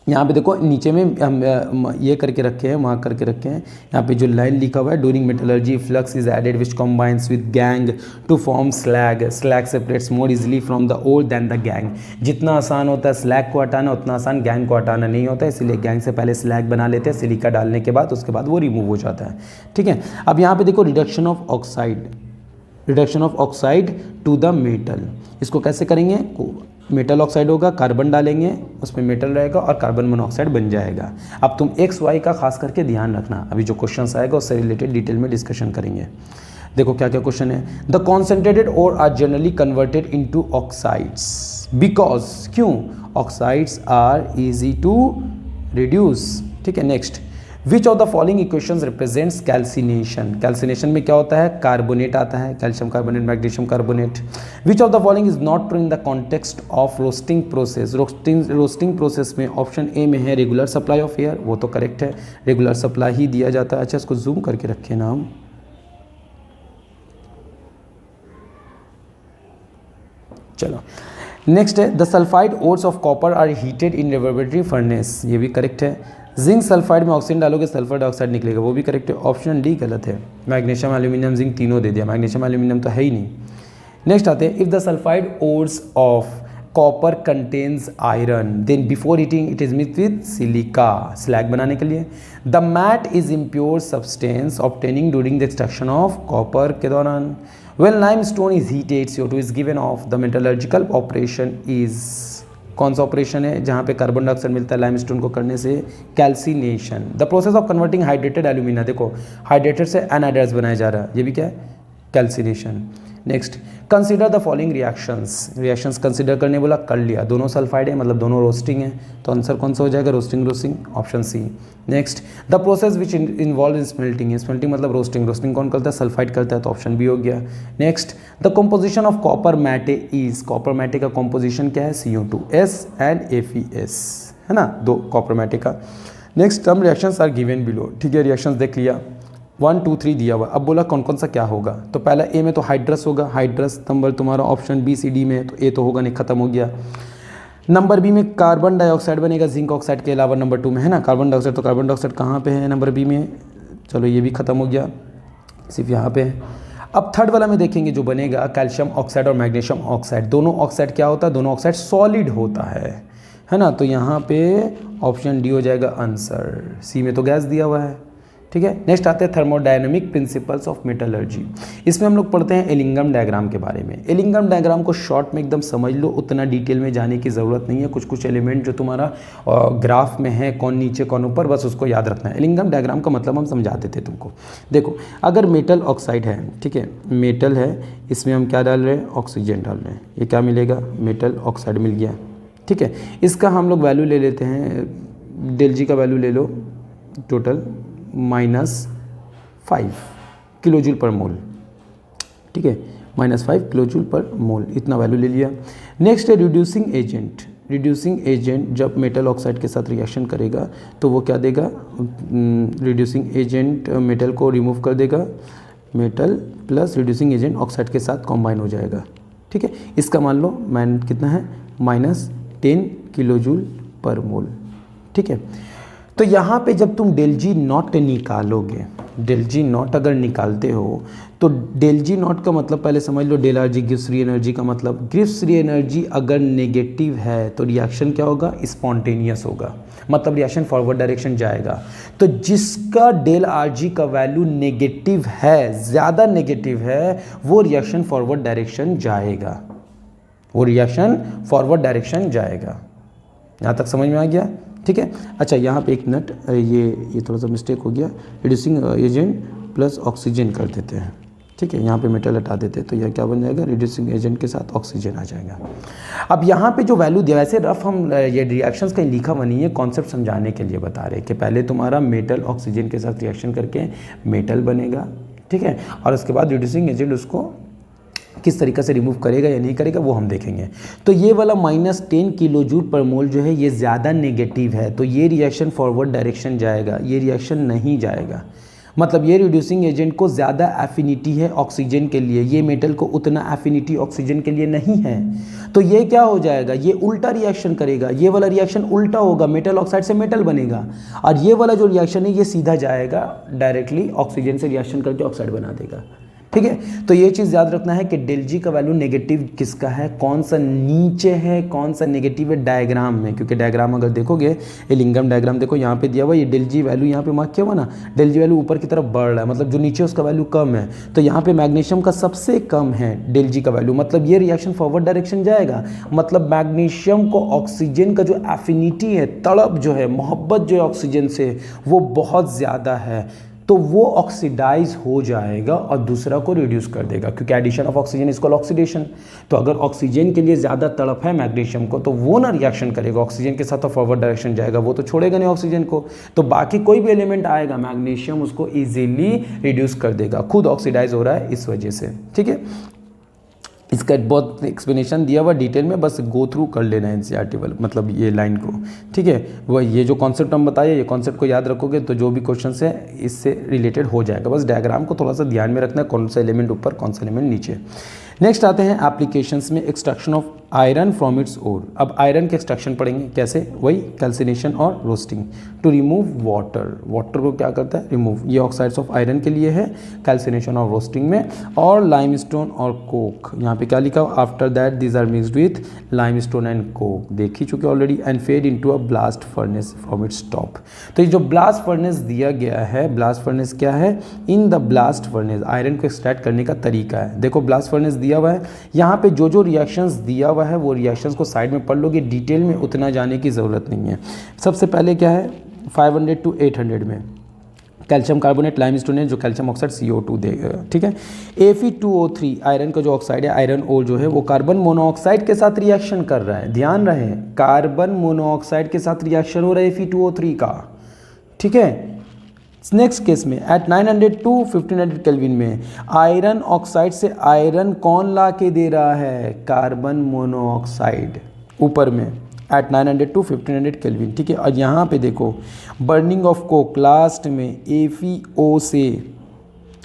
यहाँ पे देखो नीचे में हम ये करके रखे हैं, वहाँ करके रखे हैं। यहाँ पे जो लाइन लिखा हुआ है, during metallurgy flux is added which combines with gangue to form slag. Slag separates more easily from the ore than the gangue. जितना आसान होता है स्लैग को हटाना उतना आसान गैंग को हटाना नहीं होता है, इसलिए गैंग से पहले स्लैग बना लेते हैं सिलिका डालने के बाद, उसके बाद वो रिमूव हो जाता है। ठीक है, अब यहाँ पे देखो reduction of oxide to the metal. इसको कैसे करेंगे? मेटल ऑक्साइड होगा, कार्बन डालेंगे, उसमें मेटल रहेगा और कार्बन मोनोऑक्साइड बन जाएगा। अब तुम XY का खास करके ध्यान रखना, अभी जो क्वेश्चन आएगा उससे रिलेटेड डिटेल में डिस्कशन करेंगे। देखो क्या क्या क्वेश्चन है। The concentrated ore are generally converted into oxides because, क्यों? Oxides are easy to reduce. ठीक है, next which of the following equations represents calcination. Calcination में क्या होता है? कार्बोनेट आता है, calcium carbonate, magnesium carbonate. Which of the following is not true in the context of roasting process. Roasting process में option A में है regular supply of air, वो तो करेक्ट है, रेगुलर सप्लाई ही दिया जाता है। अच्छा इसको जूम करके रखें ना हम, चलो नेक्स्ट है the sulphide ores of copper are heated in reverberatory furnace, ये भी करेक्ट है। जिंक सल्फाइड में ऑक्सीजन डालोगे सल्फर डाइऑक्साइड निकलेगा, वो भी करेक्ट है। ऑप्शन डी गलत है। मैग्नीशियम एल्यूमिनियम जिंक तीनों दे दिया, मैग्नीशियम एल्यूमिनियम तो है ही नहीं। नेक्स्ट आते हैं if the sulphide ores of copper contains iron then before heating it is mixed with silica, slag बनाने के लिए। The matte is impure substance obtaining during the extraction of copper के दौरान। When limestone is heated, CO2 is given off. The metallurgical operation is, कौन सा operation है जहाँ पे कार्बन डाइऑक्साइड मिलता है लाइमस्टोन को करने से? Calcination. The process of converting hydrated alumina, देखो हाइड्रेटेड से एनाडाइड्स बनाया जा रहा है, ये भी क्या है? Calcination. Next consider the following reactions consider करने बोला, कर लिया। दोनों सल्फाइड है मतलब दोनों रोस्टिंग है, तो आंसर कौन सा हो जाएगा? Roasting, option C. Next the process which involve in smelting, smelting मतलब रोस्टिंग कौन करता है? सल्फाइड करता है, तो ऑप्शन बी हो गया। Next the composition of copper matte is, copper matte का कंपोजिशन क्या है? CO2S एंड APS, है ना, दो कॉपर मैटे का। Next term reactions are given below, ठीक है, रिएक्शंस देख लिया, 1 2 3 दिया हुआ। अब बोला कौन कौन सा क्या होगा, तो पहला ए में तो हाइड्रस होगा, हाइड्रस नंबर तुम्हारा ऑप्शन बी सी डी में, तो ए तो होगा नहीं, खत्म हो गया। नंबर बी में कार्बन डाइऑक्साइड बनेगा जिंक ऑक्साइड के अलावा, नंबर 2 में है ना कार्बन डाइऑक्साइड, तो कार्बन डाइऑक्साइड कहाँ पे है? नंबर बी में, चलो ये भी खत्म हो गया, सिर्फ यहाँ पे है। अब थर्ड वाला में देखेंगे जो बनेगा कैल्शियम ऑक्साइड और मैग्नीशियम ऑक्साइड, दोनों ऑक्साइड क्या होता है? दोनों ऑक्साइड सॉलिड होता है ना, तो यहाँ पे ऑप्शन डी हो जाएगा आंसर। सी में तो गैस दिया हुआ है, ठीक है। नेक्स्ट आते हैं थर्मोडायनेमिक प्रिंसिपल्स ऑफ मेटलर्जी। इसमें हम लोग पढ़ते हैं एलिंगम डायग्राम के बारे में। एलिंगम डायग्राम को शॉर्ट में एकदम समझ लो, उतना डिटेल में जाने की ज़रूरत नहीं है। कुछ कुछ एलिमेंट जो तुम्हारा ग्राफ में है, कौन नीचे कौन ऊपर, बस उसको याद रखना है। एलिंगम डायग्राम का मतलब हम समझा देते तुमको। देखो अगर मेटल ऑक्साइड है, ठीक है, मेटल है, इसमें हम क्या डाल रहे हैं? ऑक्सीजन डाल रहे हैं, ये क्या मिलेगा? मेटल ऑक्साइड मिल गया, ठीक है। इसका हम लोग वैल्यू ले लेते हैं, डेल जी का वैल्यू ले लो, टोटल -5 किलोजूल पर मोल, ठीक है, -5 किलोजूल पर मोल, इतना वैल्यू ले लिया। नेक्स्ट है रिड्यूसिंग एजेंट। रिड्यूसिंग एजेंट जब मेटल ऑक्साइड के साथ रिएक्शन करेगा तो वो क्या देगा? रिड्यूसिंग एजेंट मेटल को रिमूव कर देगा, metal plus reducing agent oxide के साथ कॉम्बाइन हो जाएगा। ठीक है, इसका मान लो कितना है -10 किलो जूल पर मोल। ठीक है, तो यहाँ पे जब तुम डेल जी नॉट निकालोगे, डेल जी नॉट अगर निकालते हो तो डेल जी नॉट का मतलब पहले समझ लो, डेल आर जी गिव्स फ्री एनर्जी का मतलब, गिव्स फ्री एनर्जी अगर नेगेटिव है तो रिएक्शन क्या होगा, स्पॉन्टेनियस होगा, मतलब रिएक्शन फॉरवर्ड डायरेक्शन जाएगा। तो जिसका डेल आर जी का वैल्यू नेगेटिव है, ज़्यादा नेगेटिव है, वो रिएक्शन फॉरवर्ड डायरेक्शन जाएगा, वो रिएक्शन फॉरवर्ड डायरेक्शन जाएगा। यहाँ तक समझ में आ गया? ठीक है। अच्छा, यहाँ पे एक मिनट, ये थोड़ा सा मिस्टेक हो गया, रिड्यूसिंग एजेंट प्लस ऑक्सीजन कर देते हैं। ठीक है, यहाँ पे मेटल हटा देते हैं तो यह क्या बन जाएगा, रिड्यूसिंग एजेंट के साथ ऑक्सीजन आ जाएगा। अब यहाँ पे जो वैल्यू दिया, वैसे रफ हम ये रिएक्शंस कहीं लिखा बनी है, कॉन्सेप्ट समझाने के लिए बता रहे हैं कि पहले तुम्हारा मेटल ऑक्सीजन के साथ रिएक्शन करके मेटल बनेगा। ठीक है, और उसके बाद रिड्यूसिंग एजेंट उसको किस तरीके से रिमूव करेगा या नहीं करेगा वो हम देखेंगे। तो ये वाला -10 किलो जूल पर मोल जो है ये ज़्यादा नेगेटिव है, तो ये रिएक्शन फॉरवर्ड डायरेक्शन जाएगा, ये रिएक्शन नहीं जाएगा। मतलब ये रिड्यूसिंग एजेंट को ज़्यादा एफिनिटी है ऑक्सीजन के लिए, ये मेटल को उतना एफिनिटी ऑक्सीजन के लिए नहीं है, तो ये क्या हो जाएगा, ये उल्टा रिएक्शन करेगा, ये वाला रिएक्शन उल्टा होगा, मेटल ऑक्साइड से मेटल बनेगा, और ये वाला जो रिएक्शन है ये सीधा जाएगा डायरेक्टली ऑक्सीजन से रिएक्शन करके ऑक्साइड बना देगा। ठीक है, तो ये चीज़ याद रखना है कि डेल जी का वैल्यू नेगेटिव किसका है, कौन सा नीचे है, कौन सा नेगेटिव है डायग्राम में, क्योंकि डायग्राम अगर देखोगे, ये लिंगम डायग्राम देखो, यहाँ पे दिया हुआ ये डेल जी वैल्यू यहाँ पे मार्क किया हुआ ना, डेल जी वैल्यू ऊपर की तरफ बढ़ रहा है, मतलब जो नीचे उसका वैल्यू कम है, तो यहाँ पे मैग्नीशियम का सबसे कम है डेल जी का वैल्यू, मतलब ये रिएक्शन फॉरवर्ड डायरेक्शन जाएगा, मतलब मैग्नीशियम को ऑक्सीजन का जो एफिनिटी है, तड़प जो है, मोहब्बत जो है ऑक्सीजन से, वो बहुत ज़्यादा है, तो वो ऑक्सीडाइज हो जाएगा और दूसरा को रिड्यूस कर देगा, क्योंकि addition of oxygen is called oxidation. तो अगर ऑक्सीजन के लिए ज़्यादा तड़प है मैग्नीशियम को, तो वो ना रिएक्शन करेगा ऑक्सीजन के साथ, तो फॉरवर्ड डायरेक्शन जाएगा, वो तो छोड़ेगा नहीं ऑक्सीजन को, तो बाकी कोई भी एलिमेंट आएगा मैग्नीशियम उसको ईजिली रिड्यूस कर देगा, खुद ऑक्सीडाइज हो रहा है इस वजह से। ठीक है, इसका बहुत एक्सप्लेनेशन दिया हुआ डिटेल में, बस गो थ्रू कर लेना है एनसीईआरटी वाला, मतलब ये लाइन को। ठीक है, वो ये जो कॉन्सेप्ट हम बताए, ये कॉन्सेप्ट को याद रखोगे तो जो भी क्वेश्चन है इससे रिलेटेड हो जाएगा, बस डायग्राम को थोड़ा सा ध्यान में रखना है, कौन सा एलिमेंट ऊपर कौन सा एलिमेंट नीचे। नेक्स्ट आते हैं एप्लीकेशंस में, extraction of iron from its ore. अब आयरन के एक्सट्रैक्शन पढ़ेंगे कैसे, वही कैल्सिनेशन और roasting to remove water, water को क्या करता है, रिमूव, ये ऑक्साइड्स ऑफ आयरन के लिए है कैल्सिनेशन और रोस्टिंग में। और लाइमस्टोन और कोक, यहाँ पे क्या लिखा हो, after that these are mixed with limestone and coke, देख ही चुके already, and fed into a blast furnace from its top. तो ये जो ब्लास्ट फर्नेस दिया गया है, ब्लास्ट फर्नेस क्या है, in the blast furnace iron को एक्सट्रैक्ट करने का तरीका है। देखो ब्लास्ट फर्नेस दिया हुआ है, यहाँ पे जो जो रिएक्शंस दिया हुआ है वो रिएक्शंस को साइड में पढ़ लोगे, डिटेल में उतना जाने की ज़रूरत नहीं है। सबसे पहले क्या है, 500 to 800 में कैल्शियम कार्बोनेट लाइमस्टोन है जो कैल्शियम ऑक्साइड CO2 देगा। ठीक है, Fe2O3 आयरन का जो ऑक्साइड है, आयरन ओर जो है वो कार्बन मोनोऑक्साइड के साथ रिएक्शन कर रहा है, ध्यान रहे, कार्बन मोनोऑक्साइड के साथ रिएक्शन हो रहा है Fe2O3 का। ठीक है, नेक्स्ट केस में एट 900 to 1500 केल्विन में आयरन ऑक्साइड से आयरन कौन ला के दे रहा है, कार्बन मोनोऑक्साइड ऊपर में एट 900 to 1500 केल्विन। ठीक है, और यहाँ पे देखो बर्निंग ऑफ कोक, लास्ट में AfO से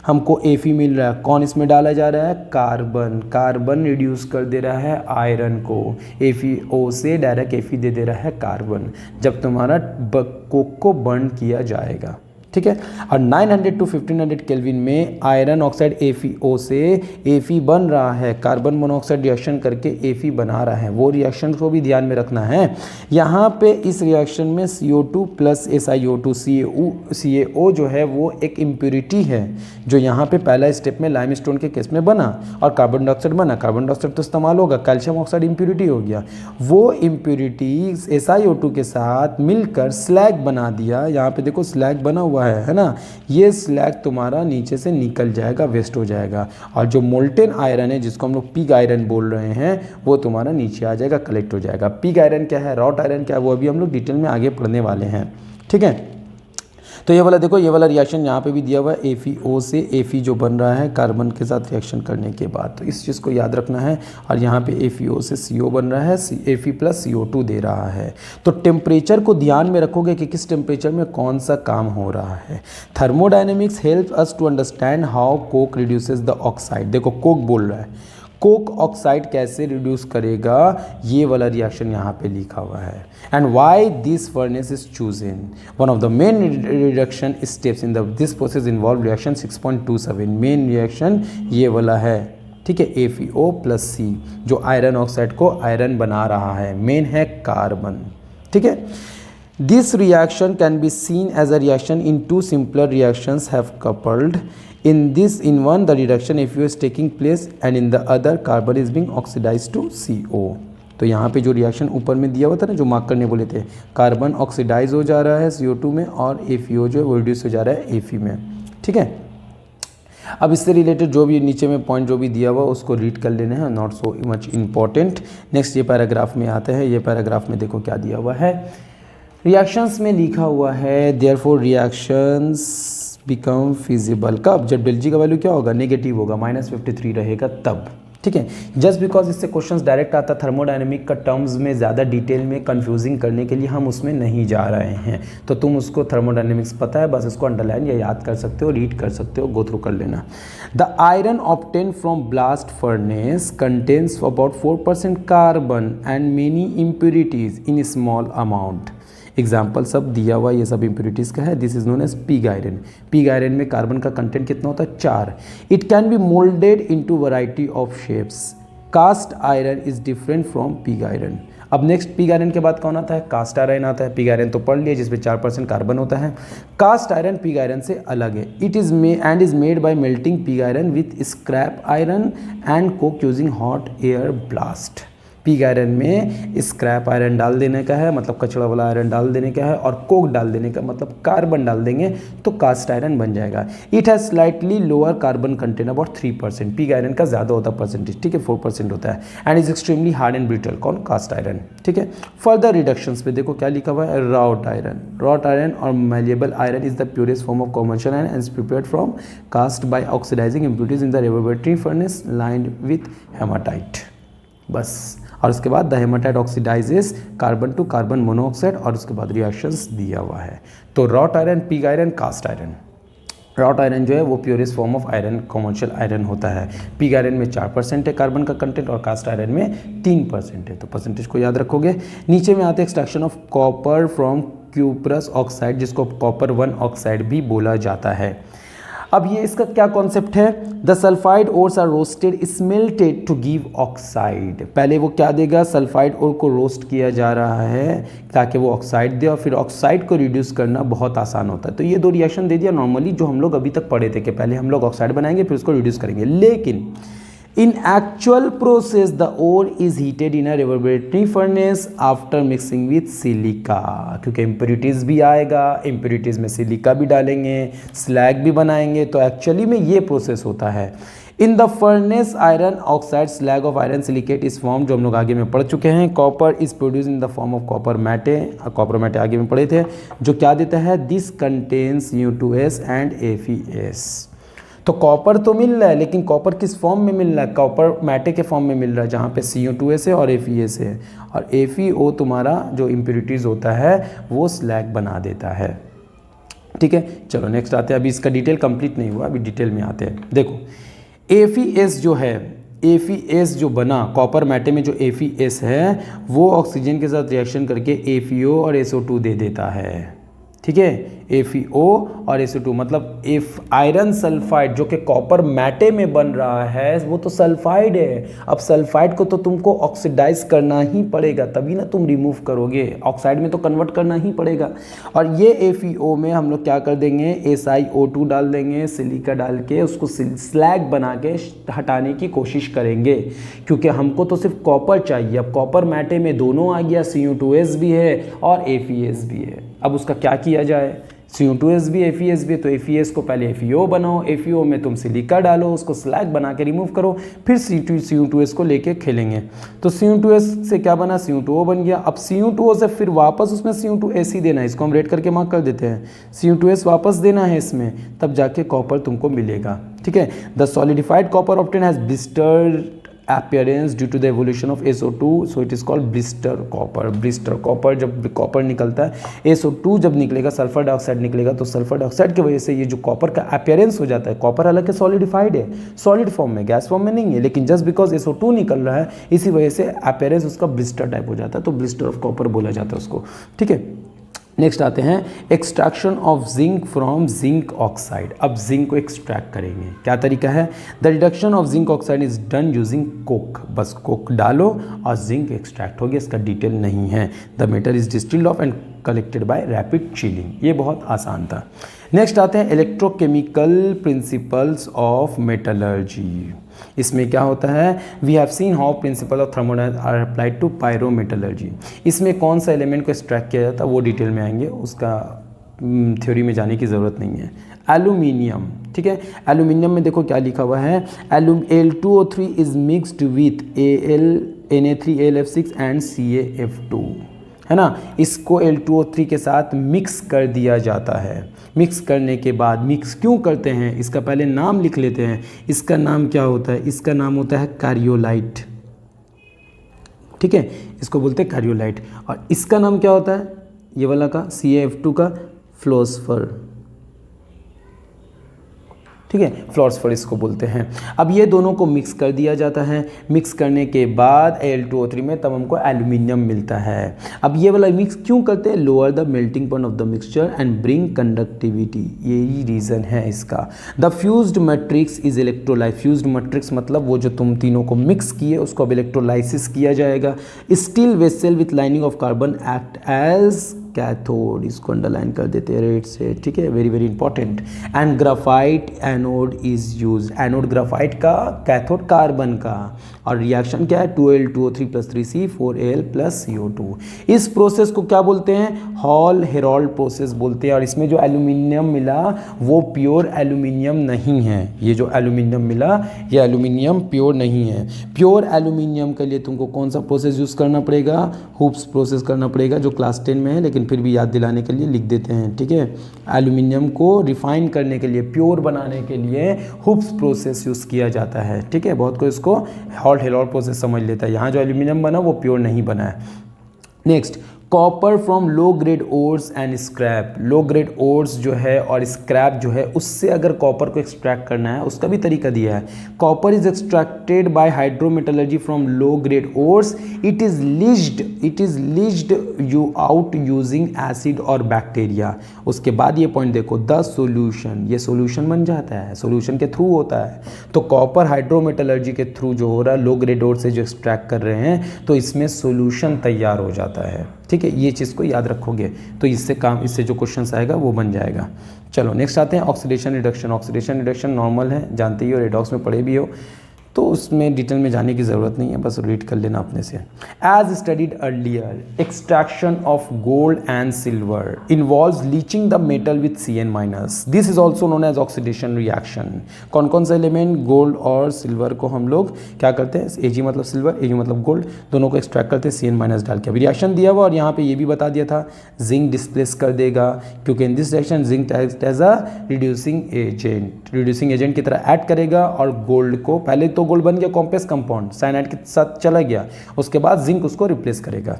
हमको Fe मिल रहा है, कौन इसमें डाला जा रहा है, कार्बन, कार्बन रिड्यूस कर दे रहा है आयरन को, FeO से डायरेक्ट Fe दे रहा है कार्बन, जब तुम्हारा कोक को बर्न किया जाएगा। ठीक है, और 900 to 1500 केल्विन में आयरन ऑक्साइड AfO से Fe बन रहा है, कार्बन मोनोऑक्साइड रिएक्शन करके Fe बना रहा है, वो रिएक्शन को भी ध्यान में रखना है। यहाँ पे इस रिएक्शन में CO2 प्लस SiO2 CaO जो है वो एक इम्प्योरिटी है, जो यहाँ पे पहला स्टेप में लाइमस्टोन के केस में बना और कार्बन डाइऑक्साइड बना, कार्बन डाइऑक्साइड तो इस्तेमाल होगा, कैल्शियम ऑक्साइड इम्प्योरिटी हो गया, वो इम्प्योरिटी SiO2 के साथ मिलकर स्लैग बना दिया। यहाँ पे देखो स्लैग बना हुआ है ना, ये स्लैग तुम्हारा नीचे से निकल जाएगा, वेस्ट हो जाएगा, और जो मोल्टेन आयरन है जिसको हम लोग पिग आयरन बोल रहे हैं वो तुम्हारा नीचे आ जाएगा, कलेक्ट हो जाएगा। पिग आयरन क्या है, रॉट आयरन क्या है, वो अभी हम लोग डिटेल में आगे पढ़ने वाले हैं। ठीक है, तो ये वाला देखो, ये वाला रिएक्शन यहाँ पे भी दिया हुआ है, FeO से Fe जो बन रहा है कार्बन के साथ रिएक्शन करने के बाद, तो इस चीज़ को याद रखना है। और यहाँ पे FeO से CO बन रहा है, Fe प्लस CO2 दे रहा है। तो टेम्परेचर को ध्यान में रखोगे कि किस टेम्परेचर में कौन सा काम हो रहा है। Thermodynamics help us to understand how coke reduces the oxide. देखो कोक बोल रहा है, कोक ऑक्साइड कैसे रिड्यूस करेगा, ये वाला रिएक्शन यहाँ पे लिखा हुआ है। And why this furnace is chosen, one of the main reduction steps in this process involve reaction 6.27। Main reaction ये वाला है, ठीक है, FeO प्लस C जो आयरन ऑक्साइड को आयरन बना रहा है, मेन है कार्बन, ठीक है। This reaction can be seen as a reaction in two simpler reactions have coupled. In one the reduction FeO is taking place and in the other carbon is being oxidized to CO। तो यहाँ पे जो reaction ऊपर में दिया हुआ था ना, जो मार्क करने बोले थे, कार्बन ऑक्सीडाइज हो जा रहा है CO2 में और FeO जो है वो रिड्यूस हो जा रहा है Fe में, ठीक है। अब इससे रिलेटेड जो भी नीचे में पॉइंट जो भी दिया हुआ उसको रीड कर लेना है, not so much important. Next ये पैराग्राफ में आते हैं। ये पैराग्राफ में देखो क्या दिया हुआ है, रिएक्शंस में लिखा हुआ है देयरफॉर रिएक्शंस बिकम फिजिबल कब, जब ΔG का वैल्यू क्या होगा, नेगेटिव होगा, -53 रहेगा तब, ठीक है। जस्ट बिकॉज इससे क्वेश्चंस डायरेक्ट आता थर्मोडायनेमिक का टर्म्स में ज़्यादा डिटेल में कंफ्यूजिंग करने के लिए हम उसमें नहीं जा रहे हैं। तो तुम उसको थर्मोडायनेमिक्स पता है, बस इसको अंडरलाइन या याद कर सकते हो, रीड कर सकते हो, गो थ्रू कर लेना। The iron obtain from blast furnace contains about 4% carbon and many impurities in small amount. Example सब दिया हुआ ये सब इम्प्यूरिटीज़ का है। This is known as pig iron. Pig iron में कार्बन का कंटेंट कितना होता है, 4। It can be moulded into variety of shapes. Cast iron is different from pig iron. अब नेक्स्ट पिग आयरन के बाद कौन आता है, कास्ट आयरन आता है। पिग आयरन तो पढ़ लिया जिसमें 4% कार्बन होता है। कास्ट आयरन पिग आयरन से अलग है। It is made by melting pig iron with scrap iron and Coke using hot air blast. Pig iron में स्क्रैप आयरन डाल देने का है, मतलब कचड़ा वाला आयरन डाल देने का है, और कोक डाल देने का मतलब कार्बन डाल देंगे तो कास्ट आयरन बन जाएगा। It has slightly lower carbon content about 3%। Pig iron का ज़्यादा होता है परसेंटेज, ठीक है, 4% होता है। And is extremely hard and brittle, कौन, कास्ट आयरन, ठीक है। फर्दर रिडक्शंस पे देखो क्या लिखा हुआ है, wrought iron. Wrought iron or malleable iron is the purest form of commercial iron and is prepared from cast by oxidising impurities in the reverberatory furnace lined with haematite, बस। और उसके बाद the haematite oxidises carbon to carbon monoxide, और उसके बाद reactions दिया हुआ है। तो wrought iron, pig iron, cast iron. Wrought iron जो है वो purest form of iron, commercial iron होता है। पिग आयरन में 4% है कार्बन का कंटेंट और कास्ट आयरन में 3% है। तो परसेंटेज को याद रखोगे। नीचे में आते हैं extraction of copper from cuprous oxide, जिसको कॉपर 1 ऑक्साइड भी बोला जाता है। अब ये इसका क्या कॉन्सेप्ट है, the sulphide ores are roasted smelted to give oxide. पहले वो क्या देगा, सल्फाइड ओर को रोस्ट किया जा रहा है ताकि वो ऑक्साइड दे, और फिर ऑक्साइड को रिड्यूस करना बहुत आसान होता है। तो ये 2 रिएक्शन दे दिया नॉर्मली, जो हम लोग अभी तक पढ़े थे कि पहले हम लोग ऑक्साइड बनाएंगे फिर उसको रिड्यूस करेंगे। लेकिन in actual process the ore is heated in a reverberatory furnace after mixing with silica, क्योंकि impurities भी आएगा, impurities में सिलिका भी डालेंगे, स्लैग भी बनाएंगे, तो एक्चुअली में ये प्रोसेस होता है। In the furnace iron oxide slag of iron silicate is form, जो हम लोग आगे में पढ़ चुके हैं। Copper is produce in the form of copper matte, copper matte आगे में पढ़े थे, जो क्या देता है, this contains U2S and FeS। तो कॉपर तो मिल रहा है, लेकिन कॉपर किस फॉर्म में मिल रहा है, कॉपर मैटे के फॉर्म में मिल रहा है, जहाँ पे CO2S है और FeS है, और FeO तुम्हारा जो इम्प्यूरिटीज़ होता है वो स्लैग बना देता है, ठीक है। चलो नेक्स्ट आते हैं। अभी इसका डिटेल कंप्लीट नहीं हुआ, अभी डिटेल में आते हैं। देखो FeS जो है, FeS जो बना कॉपर मैटे में, जो FeS है वो ऑक्सीजन के साथ रिएक्शन करके FeO और SO2 दे देता है, ठीक है। FeO और SO2 मतलब आयरन सल्फाइड जो कि कॉपर मैटे में बन रहा है वो तो सल्फाइड है। अब सल्फाइड को तो तुमको ऑक्सीडाइज करना ही पड़ेगा, तभी ना तुम रिमूव करोगे, ऑक्साइड में तो कन्वर्ट करना ही पड़ेगा। और ये FeO में हम लोग क्या कर देंगे, SiO2 डाल देंगे, सिलिका डाल के उसको स्लैग बना के हटाने की कोशिश करेंगे, क्योंकि हमको तो सिर्फ कॉपर चाहिए। अब कॉपर मैटे में दोनों आ गया, CO2S भी है और FeS भी है। अब उसका क्या किया जाए, Cu2s भी FeS भी, तो FeS को पहले FeO बनाओ, FeO में तुम सिलिका डालो, उसको स्लैग बना के रिमूव करो, फिर Cu2s को लेके खेलेंगे। तो Cu2s से क्या बना, Cu2O बन गया। अब Cu2O से फिर वापस उसमें Cu2s ही देना है, इसको हम रेड करके मार्क कर देते हैं। Cu2s वापस देना है इसमें, तब जाके कॉपर तुमको मिलेगा, ठीक है। The solidified copper obtain has blistered appearance due to the evolution of SO2, so it is called blister copper। blister copper, जब कॉपर निकलता है, SO2 जब निकलेगा, सल्फर डाइऑक्साइड निकलेगा, तो सल्फर डाइऑक्साइड की वजह से ये जो कॉपर का अपीयरेंस हो जाता है, कॉपर हालांकि सॉलिडिफाइड है, सॉलिड फॉर्म में, गैस फॉर्म में नहीं है, लेकिन जस्ट बिकॉज SO2 निकल रहा है इसी वजह से अपीयरेंस उसका ब्लिस्टर टाइप हो जाता है, तो ब्लिस्टर ऑफ कॉपर बोला जाता है उसको, ठीक है। नेक्स्ट आते हैं extraction of zinc from zinc oxide. अब जिंक को एक्सट्रैक्ट करेंगे, क्या तरीका है, the reduction of zinc oxide is done using Coke. बस कोक डालो और जिंक एक्सट्रैक्ट हो गया, इसका डिटेल नहीं है। The metal is distilled of and collected by rapid chilling. ये बहुत आसान था। नेक्स्ट आते हैं इलेक्ट्रोकेमिकल प्रिंसिपल्स ऑफ मेटलर्जी। इसमें क्या होता है, we have seen how principle of thermodynamics are applied to pyrometallurgy. इसमें कौन सा एलिमेंट को एक्सट्रैक्ट किया जाता है वो डिटेल में आएंगे, उसका थ्योरी में जाने की ज़रूरत नहीं है। एल्यूमिनियम, ठीक है, एल्यूमिनियम में देखो क्या लिखा हुआ है, Al2O3 is mixed with Na3AlF6 and CaF2, है ना। इसको Al2O3 के साथ मिक्स कर दिया जाता है। मिक्स करने के बाद, मिक्स क्यों करते हैं, इसका पहले नाम लिख लेते हैं। इसका नाम क्या होता है, इसका नाम होता है कार्योलाइट, ठीक है, इसको बोलते हैं कार्योलाइट। और इसका नाम क्या होता है, ये वाला का CaF2 का फ्लोस्फर, ठीक है, फ्लोस्फर इसको बोलते हैं। अब ये दोनों को मिक्स कर दिया जाता है, मिक्स करने के बाद Al2O3 में तब हमको एल्यूमिनियम मिलता है। अब ये वाला मिक्स क्यों करते हैं, lower the melting point of the mixture and bring conductivity, यही रीज़न है इसका। The fused matrix is electrolyte. Fused matrix मतलब वो जो तुम तीनों को मिक्स किए उसको अब इलेक्ट्रोलाइसिस किया जाएगा। Steel vessel with lining of carbon act as cathode, इसको अंडरलाइन कर देते हैं रेड से, ठीक है, very very important. And graphite anode is use, anode graphite का, कैथोड कार्बन का। और रिएक्शन क्या है, 2Al2O3 + 3C4Al + CO2। इस प्रोसेस को क्या बोलते हैं, हॉल हेरोल्ड प्रोसेस बोलते हैं। और इसमें जो एल्यूमिनियम मिला वो प्योर एल्यूमिनियम नहीं है, ये जो एल्यूमिनियम मिला ये एल्यूमिनियम प्योर नहीं है। प्योर एल्यूमिनियम के लिए तुमको कौन सा प्रोसेस यूज़ करना पड़ेगा, हुप्स प्रोसेस करना पड़ेगा, जो क्लास 10 में है, लेकिन फिर भी याद दिलाने के लिए लिख देते हैं, ठीक है। एल्यूमिनियम को रिफाइन करने के लिए, प्योर बनाने के लिए हुप्स प्रोसेस यूज़ किया जाता है, ठीक है। बहुत कोई इसको हॉट हेरोल्ड प्रोसेस समझ लेता है, यहाँ जो एल्यूमिनियम बना वो प्योर नहीं बना है। Next, copper from low grade ores and scrap. Low grade ores जो है और स्क्रैप जो है उससे अगर कॉपर को एक्सट्रैक्ट करना है उसका भी तरीका दिया है। Copper is extracted by hydrometallurgy from low grade ores. It is leached you out using acid और बैक्टीरिया। उसके बाद ये पॉइंट देखो, द सोल्यूशन, ये सोल्यूशन बन जाता है, सोल्यूशन के थ्रू होता है। तो कॉपर हाइड्रोमेटलर्जी के थ्रू जो हो रहा है, लो ग्रेड ओर से जो एक्सट्रैक्ट कर रहे हैं, तो इसमें सोल्यूशन तैयार हो जाता है, ठीक है। ये चीज़ को याद रखोगे तो इससे जो क्वेश्चन आएगा वो बन जाएगा। चलो नेक्स्ट आते हैं oxidation reduction. Oxidation reduction normal है, जानते ही हो, रेडॉक्स में पढ़े भी हो, तो उसमें डिटेल में जाने की ज़रूरत नहीं है, बस रीड कर लेना अपने से। As studied earlier, extraction of gold and silver involves leaching the metal with Cn-। This is also known as oxidation reaction. कौन कौन सा एलिमेंट, गोल्ड और सिल्वर को हम लोग क्या करते हैं, Ag मतलब सिल्वर, Ag मतलब गोल्ड, दोनों को एक्सट्रैक्ट करते हैं Cn- डाल के। अभी रिएक्शन दिया हुआ और यहाँ पे ये भी बता दिया था, जिंक डिस्प्लेस कर देगा, क्योंकि in this reaction zinc as a reducing agent की तरह ऐड करेगा, और गोल्ड को पहले तो गोल्ड बन गया कॉम्प्लेक्स कंपाउंड, साइनाइड के साथ चला गया, उसके बाद जिंक उसको रिप्लेस करेगा।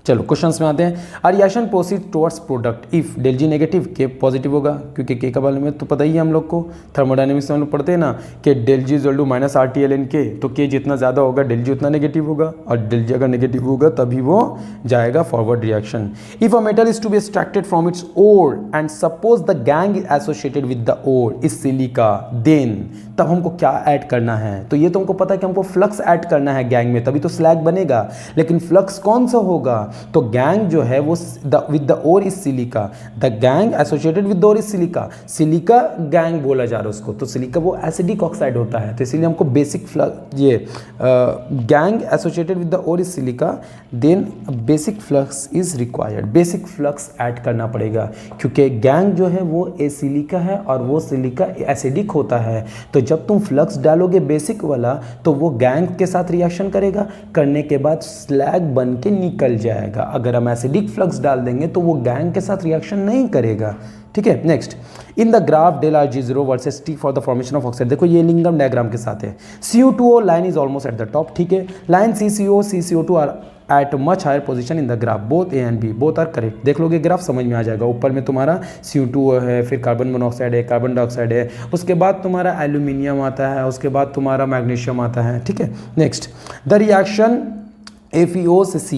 चलो क्वेश्चंस में आते हैं। A reaction proceed towards product if del G negative, K positive होगा, क्योंकि के का बारे में तो पता ही है हम लोग को, थर्मोडायनेमिक्स में हम लोग पढ़ते हैं ना कि del G equal to -RTln K, तो के जितना ज़्यादा होगा डेल जी उतना नेगेटिव होगा, और डेल जी अगर नेगेटिव होगा तभी वो जाएगा forward reaction. If a metal is to be extracted from its ore and suppose the gangue is associated with the ore is silica, then तब हमको क्या ऐड करना है, तो ये तो हमको पता है कि हमको फ्लक्स ऐड करना है गैंग में, तभी तो स्लैग बनेगा। लेकिन फ्लक्स कौन सा होगा, तो गैंग जो है वो with the ore is silica, the gangue associated with the ore is silica, silica gangue बोला जा रहा है उसको, तो सिलिका वो एसिडिक ऑक्साइड होता है, तो इसीलिए हमको बेसिक फ्लक्स, ये gangue associated with the ore is silica, then basic flux is required, basic flux add करना पड़ेगा, क्योंकि गैंग जो है वो सिलिका है और वो सिलिका एसिडिक होता है, तो जब तुम फ्लक्स डालोगे बेसिक वाला तो वो गैंग के साथ रिएक्शन करेगा, करने के बाद स्लैग बन के निकल जाएगा। अगर हम एसिडिक फ्लक्स डाल देंगे तो वो गैंग के साथ रिएक्शन नहीं करेगा। ठीक है, next, in the graph del are G zero versus T for the formation of oxide, देखो ये लिंगम डायग्राम के साथ है। CO2O line is almost at the top, ठीक है, line CCO2 are at much higher position in the graph, both A and B both are correct. देख लोगे graph समझ में आ जाएगा, ऊपर में तुम्हारा CO2 है, फिर कार्बन मोनोऑक्साइड है, कार्बन डाइऑक्साइड है, उसके बाद तुम्हारा एल्यूमिनियम आता है, उसके बाद तुम्हारा मैग्नीशियम आता है। ठीक है, नेक्स्ट, द रिएक्शन FeO से C,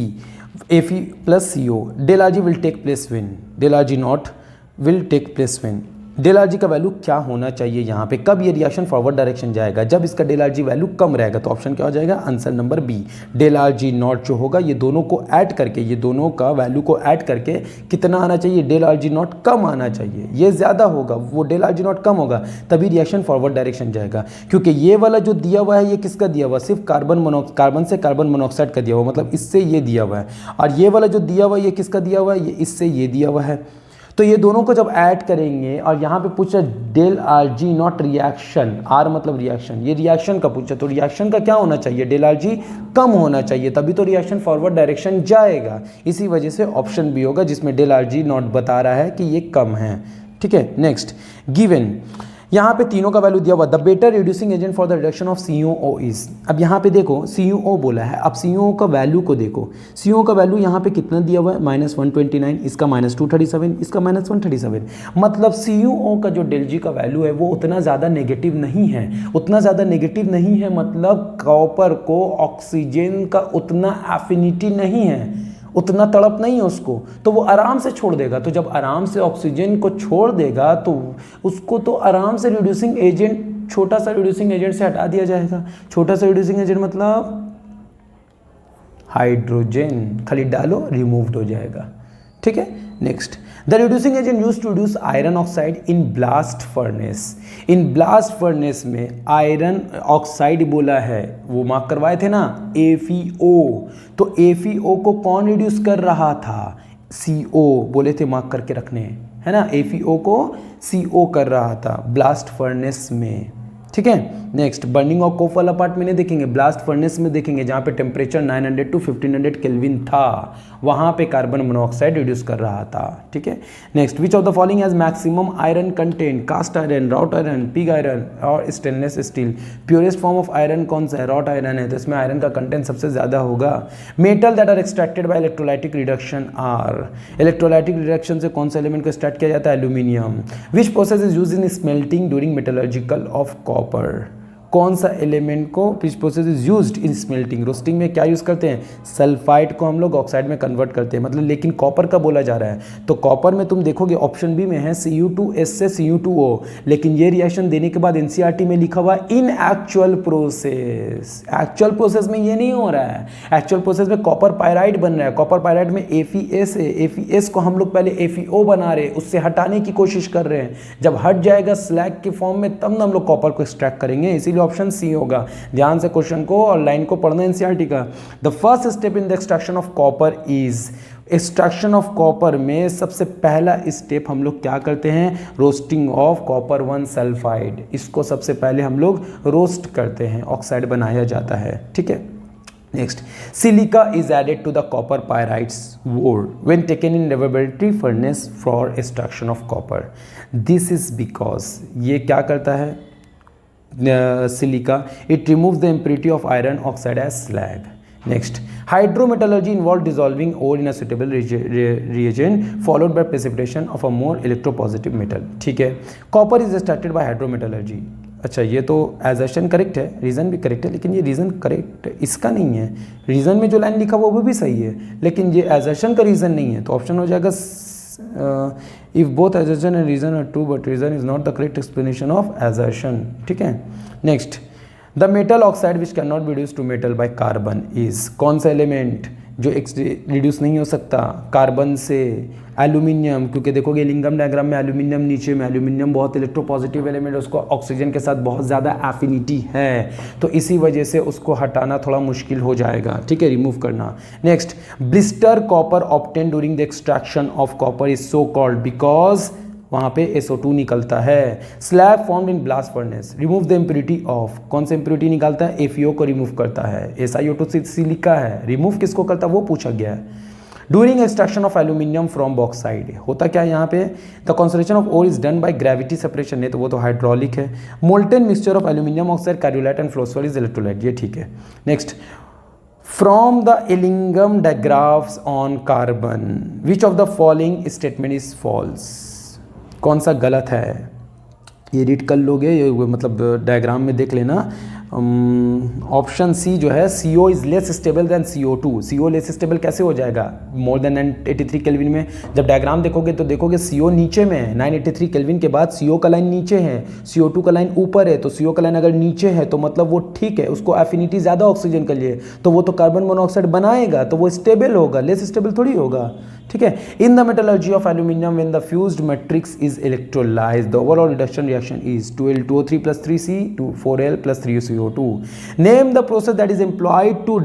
Fe plus CO, del Rg will take place when, del Rg not will take place when, del are G का वैल्यू क्या होना चाहिए यहाँ पे, कब ये रिएक्शन फॉरवर्ड डायरेक्शन जाएगा, जब इसका डेल आर जी वैल्यू कम रहेगा, तो ऑप्शन क्या हो जाएगा, answer number B, del are G nought जो होगा, ये दोनों को ऐड करके, ये दोनों का वैल्यू को ऐड करके कितना आना चाहिए, डेल आर जी नॉट कम आना चाहिए, ये ज़्यादा होगा, वो डेल आर जी नॉट कम होगा, तभी रिएक्शन फॉरवर्ड डायरेक्शन जाएगा। क्योंकि ये वाला जो दिया हुआ है ये किसका दिया हुआ है, सिर्फ कार्बन से कार्बन मोनोऑक्साइड का दिया हुआ, मतलब इससे ये दिया हुआ है, और ये वाला जो दिया हुआ है ये किसका दिया हुआ है, ये इससे ये दिया हुआ है, तो ये दोनों को जब ऐड करेंगे, और यहाँ पे पूछा del are G nought reaction, R मतलब रिएक्शन, ये रिएक्शन का पूछा, तो रिएक्शन का क्या होना चाहिए, डेल आर जी कम होना चाहिए, तभी तो रिएक्शन फॉरवर्ड डायरेक्शन जाएगा। इसी वजह से ऑप्शन बी होगा, जिसमें डेल आर जी नॉट बता रहा है कि ये कम है। ठीक है, नेक्स्ट, गिवन, यहाँ पे तीनों का वैल्यू दिया हुआ, the better reducing agent for the reduction of COO is, अब यहाँ पे देखो COO बोला है, अब COO का वैल्यू को देखो, COO का वैल्यू यहाँ पे कितना दिया हुआ है, -129, इसका -237, इसका -137, मतलब COO का जो डेल जी का वैल्यू है वो उतना ज़्यादा नेगेटिव नहीं है, उतना ज़्यादा नेगेटिव नहीं है, मतलब कॉपर को ऑक्सीजन का उतना एफिनिटी नहीं है, उतना तड़प नहीं है उसको, तो वो आराम से छोड़ देगा, तो जब आराम से ऑक्सीजन को छोड़ देगा तो उसको तो आराम से रिड्यूसिंग एजेंट, छोटा सा रिड्यूसिंग एजेंट से हटा दिया जाएगा। छोटा सा रिड्यूसिंग एजेंट मतलब हाइड्रोजन, खाली डालो रिमूव्ड हो जाएगा। ठीक है, next, the reducing agent used to reduce iron oxide in blast furnace, in blast furnace में आयरन ऑक्साइड बोला है, वो मार्क करवाए थे ना, FeO, तो FeO को कौन रिड्यूस कर रहा था, CO बोले थे मार्क करके रखने, है ना, FeO को CO कर रहा था ब्लास्ट फर्नेस में। ठीक है, नेक्स्ट, बर्निंग ऑफ कोक वाला पार्ट में नहीं देखेंगे, ब्लास्ट फर्नेस में देखेंगे, जहाँ पे टेम्परेचर 900 to 1500 केल्विन था, वहाँ पे कार्बन मोनोऑक्साइड रिड्यूस कर रहा था। ठीक है, next, which of the following has maximum iron content, cast iron, wrought iron, pig iron और stainless steel, purest form of iron कौन सा है, रॉट आयरन है, तो इसमें आयरन का कंटेंट सबसे ज़्यादा होगा। Metal that are extracted by electrolytic reduction are, electrolytic reduction से कौन सा एलिमेंट को एक्सट्रैक्ट किया जाता है, aluminium. Which process is use in smelting during metallurgical of copper, कौन सा एलिमेंट को, which process is used in smelting, roasting में क्या यूज़ करते हैं, सल्फाइड को हम लोग ऑक्साइड में कन्वर्ट करते हैं, मतलब, लेकिन कॉपर का बोला जा रहा है, तो कॉपर में तुम देखोगे ऑप्शन बी में है Cu2S से Cu2O, लेकिन ये रिएक्शन देने के बाद NCERT में लिखा हुआ इन एक्चुअल प्रोसेस, एक्चुअल प्रोसेस में ये नहीं हो रहा है, एक्चुअल प्रोसेस में कॉपर पायराइड बन रहा है, कॉपर पायराइड में FeS है, FeS को हम लोग पहले FeO बना रहे, उससे हटाने की कोशिश कर रहे हैं, जब हट जाएगा स्लैग के फॉर्म में तब हम लोग कॉपर को एक्सट्रैक्ट करेंगे, इसीलिए ऑप्शन सी होगा। ध्यान से क्वेश्चन को और लाइन को पढ़ना एनसीईआरटी का। The first step in the extraction of copper is, extraction of copper में सबसे पहला स्टेप हम लोग क्या करते हैं, रोस्टिंग ऑफ कॉपर 1 सल्फाइड, इसको सबसे पहले हम लोग रोस्ट करते हैं, ऑक्साइड बनाया जाता है। ठीक है, next, silica is added to the copper pyrites ore when taken in laboratory furnace for extraction of copper. This is because, ये क्या करता है silica, it removes the impurity of iron oxide as slag. Next, hydrometallurgy involve dissolving ore in a suitable reagent followed by precipitation of a more electropositive metal. ठीक है, copper is extracted by hydrometallurgy. अच्छा, ये तो assertion correct है, reason भी correct है, लेकिन ये रीज़न करेक्ट इसका नहीं है। रीज़न में जो लाइन लिखा वो भी सही है, लेकिन ये एजर्शन का रीज़न नहीं है, तो ऑप्शन हो जाएगा if both assertion and reason are true but reason is not the correct explanation of assertion. ठीक है, next, the metal oxide which can not be reduce to metal by carbon is, कौन सा element जो reduce नहीं हो सकता carbon से? Aluminium, क्योंकि देखोगे लिंगम डायग्राम में एल्यूमिनियम नीचे में, एल्यूमिनियम बहुत इलेक्ट्रोपॉजिटिव एलिमेंट है, उसको ऑक्सीजन के साथ बहुत ज़्यादा एफिनिटी है, तो इसी वजह से उसको हटाना थोड़ा मुश्किल हो जाएगा, ठीक है, रिमूव करना। Next, blister copper obtain during the extraction of copper is so called because वहाँ पे SO2 निकलता है। Slab formed in blast furnace remove the impurity of, कौन सा इम्प्योरिटी निकालता है? FeO को रिमूव करता है। SiO2 सिलिका है, रिमूव किसको करता है वो पूछा गया है। During extraction of aluminium from bauxite, होता क्या है यहाँ पे? The concentration of ore is done by gravity separation, है तो वो तो हाइड्रोलिक है। Molten mixture of aluminium oxide, cryolite and fluorspar is electrolyte, ये ठीक है। Next, from the Ellingham diagrams on carbon which of the following statement is false, कौन सा गलत है? ये रीड कर लोगे, ये मतलब डायग्राम में देख लेना। ऑप्शन सी जो है CO is less stable then CO2। CO less stable कैसे हो जाएगा? मोर देन 983 केल्विन में जब डायग्राम देखोगे तो देखोगे CO नीचे में है, 983 केल्विन के बाद CO का लाइन नीचे है, CO2 का लाइन ऊपर है, तो CO का लाइन अगर नीचे है तो मतलब वो ठीक है, उसको एफिनिटी ज़्यादा ऑक्सीजन के लिए, तो वो तो कार्बन मोनोऑक्साइड बनाएगा, तो वो स्टेबल होगा, लेस स्टेबल थोड़ी होगा, ठीक है। In the metallurgy of aluminium when the fused matrix is electrolysed the overall reduction reaction is 2L2O3 plus 3C to 4L plus 3CO2। Name the process that is employed to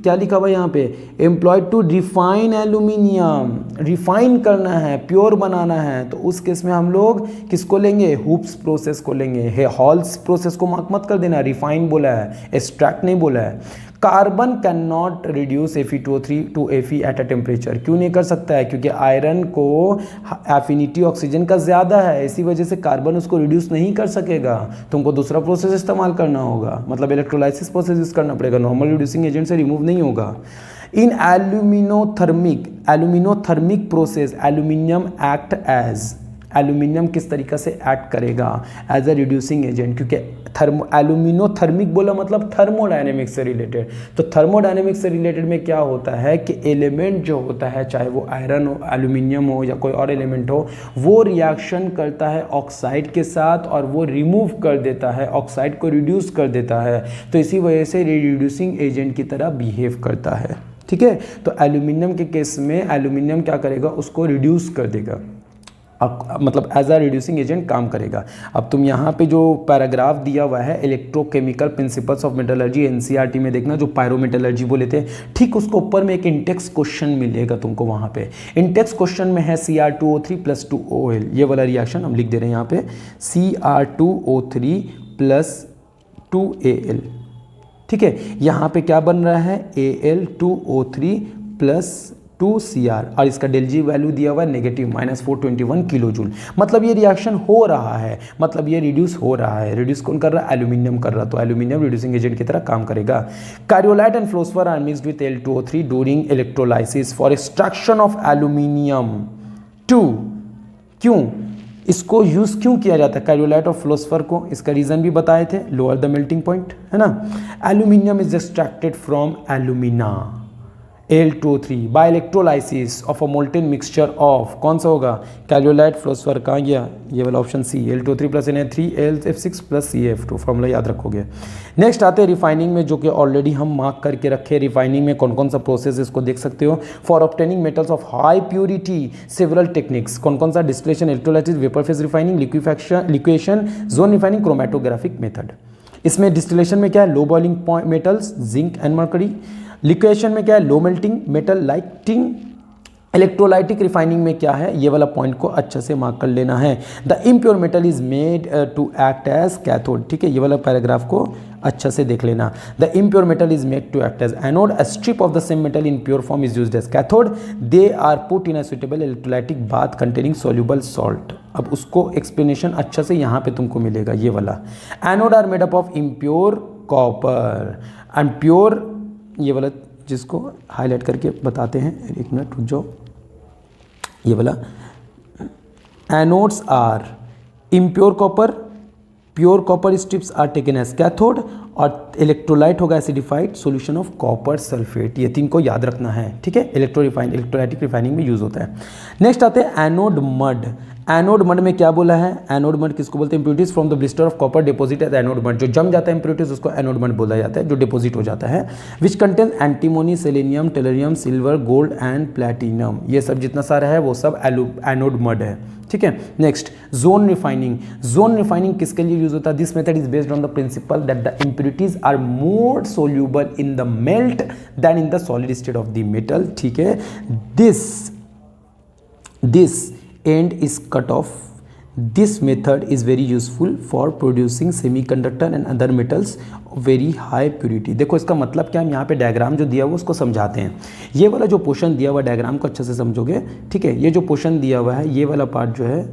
क्या लिखा हुआ यहाँ पे? Employed to refine aluminium, refine करना है, pure बनाना है, तो उस केस में हम लोग किसको लेंगे? हुप्स प्रोसेस को लेंगे। हॉल्स प्रोसेस को मार्क मत कर देना, रिफाइन बोला है, एक्सट्रैक्ट नहीं बोला है। Carbon can not reduce Fe2O3 to Fe at a temperature, क्यों नहीं कर सकता है? क्योंकि आयरन को एफिनिटी ऑक्सीजन का ज़्यादा है, इसी वजह से कार्बन उसको रिड्यूस नहीं कर सकेगा, तुमको दूसरा प्रोसेस इस्तेमाल करना होगा, मतलब इलेक्ट्रोलाइसिस प्रोसेस यूज करना पड़ेगा, नॉर्मल रिड्यूसिंग एजेंट से रिमूव नहीं होगा। In aluminothermic process aluminium act as, aluminium किस तरीक़े से एक्ट करेगा? एज अ रिड्यूसिंग एजेंट, क्योंकि एल्यूमिनोथर्मिक बोला मतलब थर्मोडायनेमिक्स से रिलेटेड, तो थर्मोडायनेमिक्स से रिलेटेड में क्या होता है कि एलिमेंट जो होता है, चाहे वो आयरन हो, एल्यूमिनियम हो या कोई और एलिमेंट हो, वो रिएक्शन करता है ऑक्साइड के साथ और वो रिमूव कर देता है, ऑक्साइड को रिड्यूस कर देता है, तो इसी वजह से रिड्यूसिंग एजेंट की तरह बिहेव करता है, ठीक है। तो एल्यूमिनियम के केस में एल्यूमिनियम क्या करेगा? उसको रिड्यूस कर देगा, मतलब एज अ रिड्यूसिंग एजेंट काम करेगा। अब तुम यहाँ पे जो पैराग्राफ दिया हुआ है electrochemical principles of metallurgy, NCERT में देखना, जो पायरोमेटलर्जी बोले थे, ठीक उसको ऊपर में एक इंटेक्स क्वेश्चन मिलेगा तुमको वहाँ पे। इंटेक्स क्वेश्चन में है Cr2O3 + 2OL, ये वाला रिएक्शन हम लिख दे रहे हैं यहाँ पे, Cr2O3 + 2Al, ठीक है। यहाँ पे क्या बन रहा है? Al2O3 + 2Cr, और इसका ΔG वैल्यू दिया हुआ है नेगेटिव -421 किलो जूल, मतलब ये रिएक्शन हो रहा है, मतलब ये रिड्यूस हो रहा है। रिड्यूस कौन कर रहा है? एल्यूमिनियम कर रहा है, तो एल्यूमिनियम रिड्यूसिंग एजेंट की तरह काम करेगा। Cryolite and fluorspar are mixed with Al2O3 during electrolysis for extraction of aluminium 2। क्यों इसको यूज़ क्यों किया जाता है कैरियोलाइट और फ्लोस्फर को? इसका रीज़न भी बताए थे, लोअर द मेल्टिंग पॉइंट, है ना। Aluminium is extracted from alumina Al2O3 by electrolysis of a molten mixture of, कौन सा होगा? कैरियोलाइट फ्लोस्फर, कहाँ गया? ये वाला option C, Al2O3 + Na3Al(F6) + CF2, formula याद रखोगे। नेक्स्ट आते हैं रिफाइनिंग में, जो कि ऑलरेडी हम मार्क करके रखे। रिफाइनिंग में कौन कौन सा प्रोसेस इसको देख सकते हो। For obtaining metals of high purity several techniques, कौन कौन सा? Distillation, electrolysis, vapour phase refining, liquefaction, zone refining, chromatographic method. इसमें डिस्टिलेशन में क्या है? Low boiling metals, zinc and mercury. Liquidation में क्या है? Low melting metal like tin. Electrolytic refining में क्या है? ये वाला पॉइंट को अच्छे से मार्क कर लेना है। The impure metal is made to act as cathode, ठीक है, ये वाला पैराग्राफ को अच्छा से देख लेना। The impure metal is made to act as anode, a strip of the same metal in pure form is used as cathode, they are put in a suitable electrolytic bath containing soluble salt. अब उसको explanation अच्छा से यहाँ पे तुमको मिलेगा, ये वाला। Anode are made up of impure copper and pure, ये वाला जिसको हाईलाइट करके बताते हैं, एक मिनट रुक जाओ, ये वाला। Anodes are impure copper, pure copper strips are taken as cathode, और इलेक्ट्रोलाइट होगा acidified solution of copper sulphate, ये 3 को याद रखना है, ठीक है। इलेक्ट्रोलाइटिक रिफाइनिंग में यूज़ होता है। नेक्स्ट आते हैं एनोड मड। एनोड मड में क्या बोला है? एनोड मड किसको बोलते हैं? Impurities from the blister of copper deposit as anode mud, जो जम जाता है इम्प्यूरिटीज उसको एनोड मड बोला जाता है, जो डिपॉजिट हो जाता है। Which contain antimony, selenium, tellurium, silver, gold and platinum, ये सब जितना सारा है वो सब एनोड मड है, ठीक है। Next zone refining. Zone refining किसके लिए यूज होता है? This method is based on the principle that the impurities are more soluble in the melt than in the solid state of the metal, ठीक है। This end is cut off. This method is very useful for producing semiconductor and other metals of very high purity. देखो इसका मतलब क्या है, हम यहाँ पे डायग्राम जो दिया हुआ उसको समझाते हैं। ये वाला जो पोर्शन दिया हुआ डायग्राम को अच्छे से समझोगे, ठीक है। ये जो पोर्शन दिया हुआ है, ये वाला पार्ट जो है,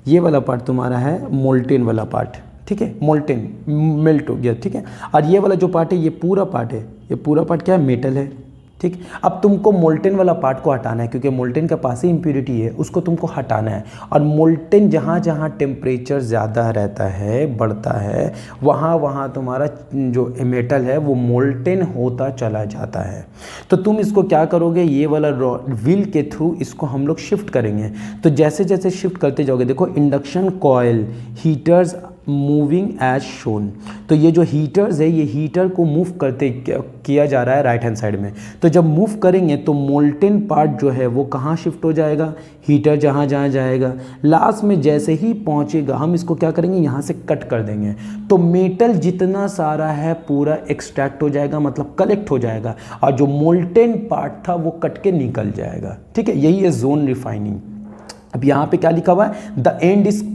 ये वाला पार्ट तुम्हारा है मोल्टेन वाला पार्ट, ठीक है। मोल्टेन मेल्ट हो गया, ठीक है। और ये वाला जो पार्ट है, ये पूरा पार्ट है, ये पूरा पार्ट क्या है? मेटल है, ठीक। अब तुमको मोल्टेन वाला पार्ट को हटाना है, क्योंकि मोल्टेन के पास ही इम्प्यूरिटी है, उसको तुमको हटाना है। और मोल्टेन जहाँ जहाँ टेम्परेचर ज़्यादा रहता है, बढ़ता है, वहाँ वहाँ तुम्हारा जो मेटल है वो मोल्टेन होता चला जाता है। तो तुम इसको क्या करोगे? ये वाला व्हील के थ्रू इसको हम लोग शिफ्ट करेंगे। तो जैसे जैसे शिफ्ट करते जाओगे, देखो induction coil heaters moving as shown, तो ये जो हीटर्स है, ये हीटर को मूव करते किया जा रहा है राइट हैंड साइड में। तो जब मूव करेंगे तो मोल्टेन पार्ट जो है वो कहाँ शिफ्ट हो जाएगा? हीटर जहाँ जहाँ जाएगा, लास्ट में जैसे ही पहुँचेगा हम इसको क्या करेंगे? यहाँ से कट कर देंगे। तो मेटल जितना सारा है पूरा एक्सट्रैक्ट हो जाएगा, मतलब कलेक्ट हो जाएगा, और जो मोल्टेन पार्ट था वो कट के निकल जाएगा, ठीक है। यही है जोन रिफाइनिंग। अब यहाँ पे क्या लिखा हुआ है?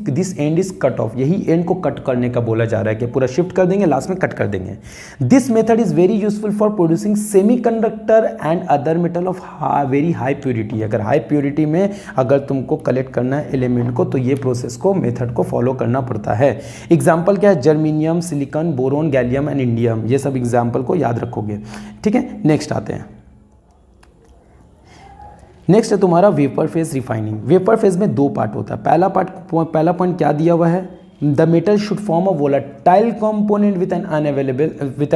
This and is cut off, यही एंड को कट करने का बोला जा रहा है कि पूरा शिफ्ट कर देंगे, लास्ट में कट कर देंगे। This method is very useful for producing semiconductor and other metal of very high purity. अगर हाई प्योरिटी में अगर तुमको कलेक्ट करना है एलिमेंट को, तो ये प्रोसेस को, मेथड को फॉलो करना पड़ता है। एग्जाम्पल क्या है? Germanium, silicon, boron, gallium and indium, ये सब एग्जाम्पल को याद रखोगे, ठीक है। नेक्स्ट आते हैं। नेक्स्ट है तुम्हारा vapour phase refining. Vapour phase में 2 पार्ट होता है। पहला पॉइंट क्या दिया हुआ है? The metal should form a volatile component with an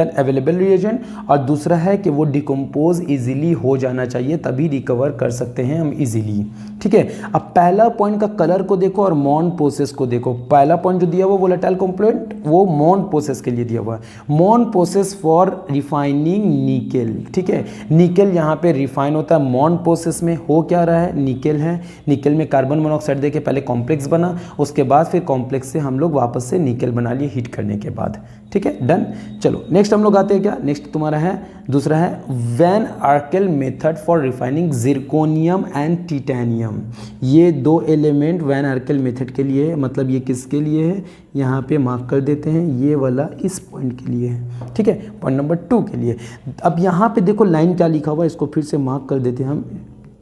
available reagent, और दूसरा है कि वो डिकम्पोज इजीली हो जाना चाहिए, तभी रिकवर कर सकते हैं हम इजीली, ठीक है। अब पहला पॉइंट का कलर को देखो और मॉन प्रोसेस को देखो। पहला पॉइंट जो दिया हुआ वोलेटाइल कंपोनेंट, वो मॉन प्रोसेस के लिए दिया हुआ है। मॉन प्रोसेस फॉर रिफाइनिंग निकेल, ठीक है। निकेल यहाँ पे रिफाइन होता है मॉन प्रोसेस में। हो क्या रहा है? निकेल है, निकेल में कार्बन मोनोऑक्साइड देके पहले कॉम्प्लेक्स बना, उसके बाद फिर कॉम्प्लेक्स से हम लोग वापस से निकेल बना लिए हीट करने के बाद, ठीक है। डन। चलो नेक्स्ट हम लोग आते हैं क्या? नेक्स्ट तुम्हारा है, दूसरा है van Arkel method for refining zirconium and titanium. ये 2 एलिमेंट वैन आर्केल मेथड के लिए, मतलब ये किसके लिए है? यहाँ पे मार्क कर देते हैं, ये वाला इस पॉइंट के लिए है, ठीक है, पॉइंट नंबर 2 के लिए। अब यहाँ पे देखो लाइन क्या लिखा हुआ है, इसको फिर से मार्क कर देते हैं हम,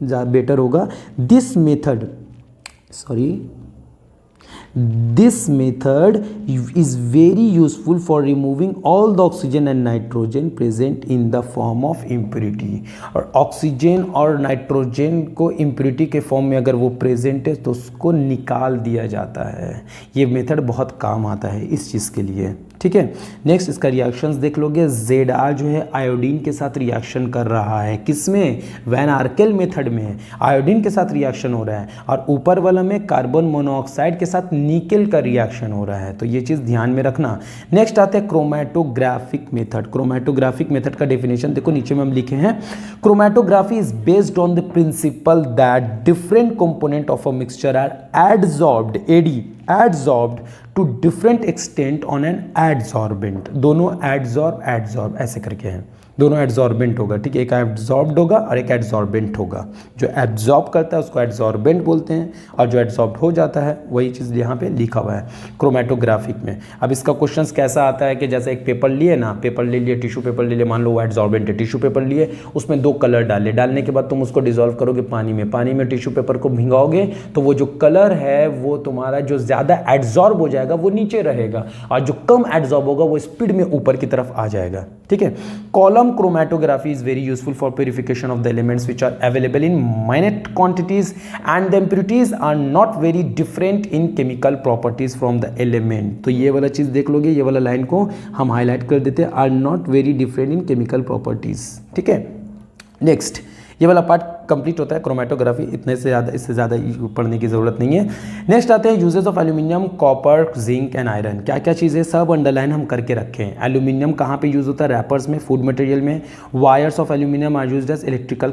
बेटर होगा। This method is very useful for removing all the oxygen and nitrogen present in the form of impurity। और ऑक्सीजन और नाइट्रोजन को इम्प्यूरिटी के फॉर्म में अगर वो प्रेजेंट है तो उसको निकाल दिया जाता है। ये मेथड बहुत काम आता है इस चीज़ के लिए, ठीक है। नेक्स्ट इसका रिएक्शंस देख लोगे। ZR जो है आयोडीन के साथ रिएक्शन कर रहा है, किसमें? वैन आर्केल मेथड में आयोडीन के साथ रिएक्शन हो रहा है, और ऊपर वाला में कार्बन मोनोऑक्साइड के साथ निकेल का रिएक्शन हो रहा है, तो ये चीज़ ध्यान में रखना। नेक्स्ट आते हैं क्रोमैटोग्राफिक मेथड। क्रोमैटोग्राफिक मेथड का डेफिनेशन देखो नीचे में हम लिखे हैं। Chromatography is based on the principle that different component of a mixture are adsorbed to different extent on an adsorbent। दोनों adsorb ऐसे करके हैं, दोनों एड्जॉर्बेंट होगा, ठीक है। एक एब्जॉर्ब्ड होगा और एक एड्जॉर्बेंट होगा। जो एब्जॉर्ब करता है उसको एड्जॉर्बेंट बोलते हैं, और जो एड्जॉर्ब्ड हो जाता है वही चीज़ यहाँ पे लिखा हुआ है क्रोमैटोग्राफिक में। अब इसका क्वेश्चंस कैसा आता है कि जैसे एक पेपर लिए ना, पेपर ले लिए, टिश्यू पेपर ले लिए, मान लो वो एड्जॉर्बेंट है, टिश्यू पेपर लिए, उसमें 2 कलर डाले, डालने के बाद तुम उसको डिजोल्व करोगे पानी में टिश्यू पेपर को भिंगाओगे, तो वो जो कलर है वो तुम्हारा जो ज़्यादा एड्जॉर्ब हो जाएगा वो नीचे रहेगा, और जो कम एड्जॉर्ब होगा वो स्पीड में ऊपर की तरफ आ जाएगा, ठीक है। Column Column chromatography is very useful for purification of the elements which are available in minute quantities and the impurities are not very different in chemical properties from the element. तो ये वाला चीज़ देख लोगे, ये वाला लाइन को हम highlight कर देते हैं, are not very different in chemical properties. ठीक है, नेक्स्ट ये वाला पार्ट कंप्लीट होता है क्रोमेटोग्राफी. इतने से ज़्यादा, इससे ज़्यादा पढ़ने की ज़रूरत नहीं है. नेक्स्ट आते हैं uses of aluminium, copper, zinc and iron. क्या क्या चीज़ें सब अंडरलाइन हम करके रखे हैं. एल्यूमिनियम कहाँ पे यूज़ होता है? रैपर्स में, फूड मटेरियल में. Wires of aluminium are used as electrical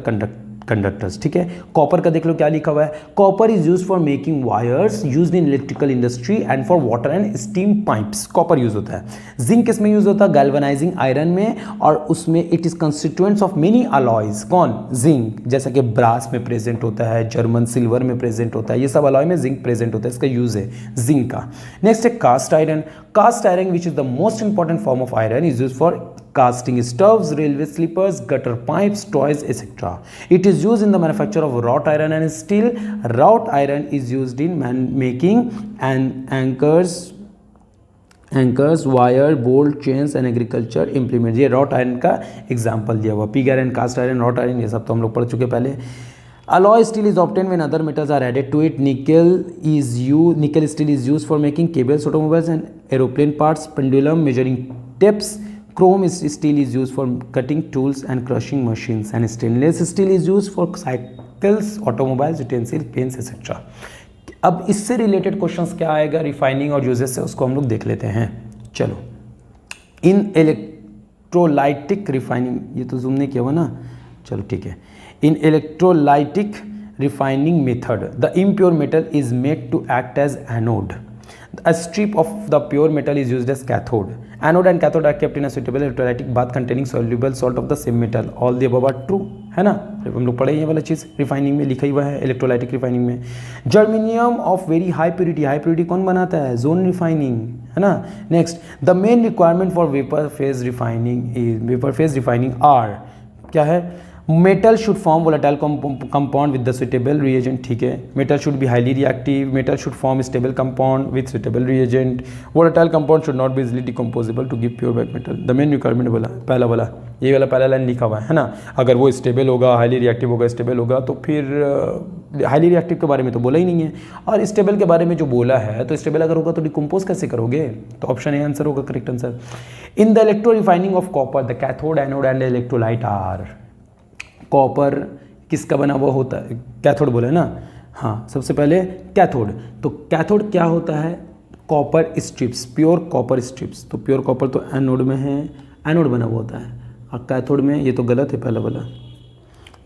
conductors. ठीक है, कॉपर का देख लो क्या लिखा हुआ है. Copper is use for making wires used in electrical industry and for water and steam pipes. Copper use होता है. जिंक किसमें यूज होता है? गैल्वेनाइजिंग आयरन में, और उसमें it is constituents of many alloys. कौन? जिंक. जैसा कि ब्रास में प्रेजेंट होता है, जर्मन सिल्वर में प्रेजेंट होता है, ये सब अलॉय में जिंक प्रेजेंट होता है. इसका यूज है जिंक का. नेक्स्ट है cast iron. Cast iron which is the most important form of iron is use for casting stoves, railway sleepers, gutter pipes, toys, etc. It is used in the manufacture of wrought iron and steel. Wrought iron is used in making anchors, wire, bolt, chains and agriculture implements. ये wrought iron का example दिया हुआ. Pig iron, cast iron, wrought iron, ये सब तो हम लोग पढ़ चुके पहले. Alloy steel is obtained when other metals are added to it. Nickel steel is used for making cables, automobiles and aeroplane parts. Pendulum, measuring tapes. Chrome steel is used for cutting tools and crushing machines, and stainless steel is used for cycles, automobiles, utensils, pens, etc. अब इससे related questions क्या आएगा refining और uses से, उसको हम लोग देख लेते हैं. चलो, इन इलेक्ट्रोलाइटिक रिफाइनिंग, ये तो जूम नहीं किया हुआ ना, चलो ठीक है. In electrolytic refining method the impure metal is made to act as anode. A strip of the pure metal is used as cathode. Anode and cathode are kept in a suitable electrolytic bath containing soluble salt of the same metal. All the above are true, है ना. हम लोग पढ़े ये वाला चीज़ refining में लिखा हुआ है, इलेक्ट्रोलाइटिक रिफाइनिंग में. Germanium of very high purity कौन बनाता है? जोन रिफाइनिंग, है ना. Next, the main requirement for vapour phase refining are क्या है? Metal should form volatile compound with the suitable reagent. ठीक है, metal should be highly reactive, metal should form stable compound with suitable reagent, volatile compound should not be easily decomposable to give pure white metal. The main requirement बोला पहला वाला, ये वाला पहला line लिखा हुआ है ना. अगर वो स्टेबल होगा, हाईली रिएक्टिव होगा, स्टेबल होगा, तो फिर हाईली रिएक्टिव के बारे में तो बोला ही नहीं है, और स्टेबल के बारे में जो बोला है, तो स्टेबल अगर होगा तो डिकम्पोज कैसे करोगे? तो ऑप्शन ए आंसर होगा correct answer. In the electrorefining of copper the cathode, anode and electrolyte are. Copper किसका बना हुआ होता है? कैथोड बोले ना. हाँ, सबसे पहले कैथोड. तो कैथोड क्या होता है? Copper strips, pure copper strips. तो प्योर कॉपर तो एनोड में है, एनोड बना हुआ होता है, और कैथोड में ये तो गलत है पहला वाला.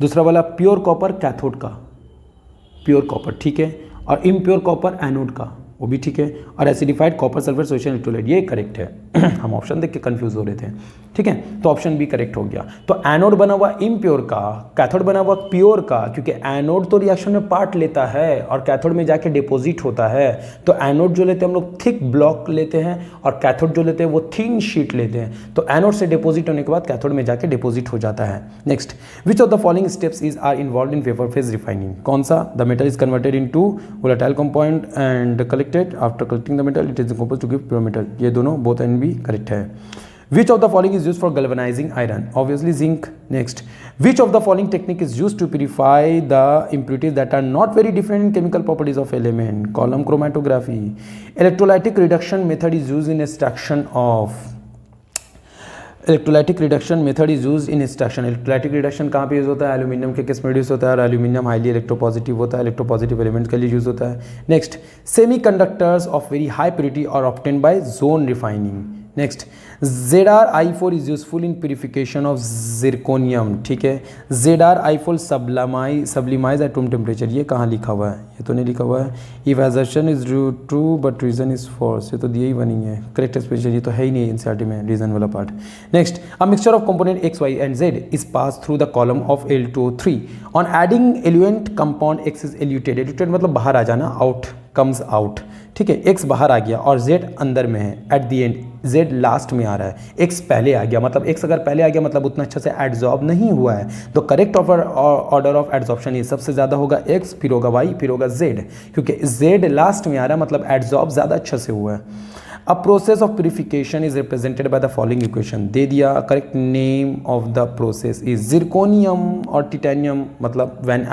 दूसरा वाला प्योर कॉपर कैथोड का, प्योर कॉपर ठीक है, और इम्प्योर कॉपर एनोड का, वो भी ठीक है, और acidified copper sulphate sodium electrolyte, ये करेक्ट है. हम ऑप्शन देख के कंफ्यूज हो रहे थे. ठीक है, तो ऑप्शन बी करेक्ट हो गया. तो एनोड बना हुआ इम्प्योर का, कैथोड बना हुआ प्योर का, क्योंकि एनोड तो रिएक्शन में पार्ट लेता है और कैथोड में जाके डिपोजिट होता है. तो एनोड जो लेते हैं हम लोग थिक ब्लॉक लेते हैं, और कैथोड जो लेते हैं वो थिन शीट लेते हैं. तो एनोड से डिपोजिट होने के बाद कैथोड में जाके डिपोजिट हो जाता है. Next, which of the following steps is are involve in vapour phase refining? कौन सा? The metal is converted into volatile compound and collected. After collecting the metal it is decomposed to give pure metal. ये दोनों both and B correct है. Which of the following is used for galvanizing iron? Obviously zinc. Next, which of the following technique is used to purify the impurities that are not very different in chemical properties of element? Column chromatography. Electrolytic reduction method is used in extraction of. Electrolytic reduction method is use in extraction. Electrolytic reduction कहाँ पे use होता है? Aluminium के किस में use होता है? और एल्यूमिनियम हाईली इलेक्ट्रोपॉजिटिव होता है, इलेक्ट्रोपॉजिटिव एलिमेंट्स के लिए यूज होता है. Next, semiconductors of very high purity are obtained by zone refining. Next, ZrI4 is useful in purification of zirconium. ठीक है, ZrI4 सब्लिमाइज एट रूम टेम्परेचर. ये कहाँ लिखा हुआ है? ये तो नहीं लिखा हुआ है. If assertion is true but reason is false, ये तो दिया ही बनी है. करेक्ट एक्सप्रेशन ये तो है ही नहीं एनसीईआरटी में, रीजन वाला part. Next, a mixture of component X, Y and Z is pass through the column of L2O3 on adding eluent compound. X is eluted. Eluted मतलब बाहर आ जाना, आउट, कम्स आउट. ठीक है, X बाहर आ गया और Z अंदर में है. At the end Z last में आ रहा है, X पहले आ गया. मतलब X अगर पहले आ गया मतलब उतना अच्छा से एड्जॉर्ब नहीं हुआ है. तो करेक्ट ऑर्डर ऑफ एड्जॉर्प्शन ये सबसे ज़्यादा होगा X, फिर होगा Y, फिर होगा Z, क्योंकि Z लास्ट में आ रहा है मतलब एड्जॉर्ब ज़्यादा अच्छा से हुआ है. A process of purification is represented by the following equation, दे दिया correct name of the process is zirconium और टिटेनियम, मतलब वैन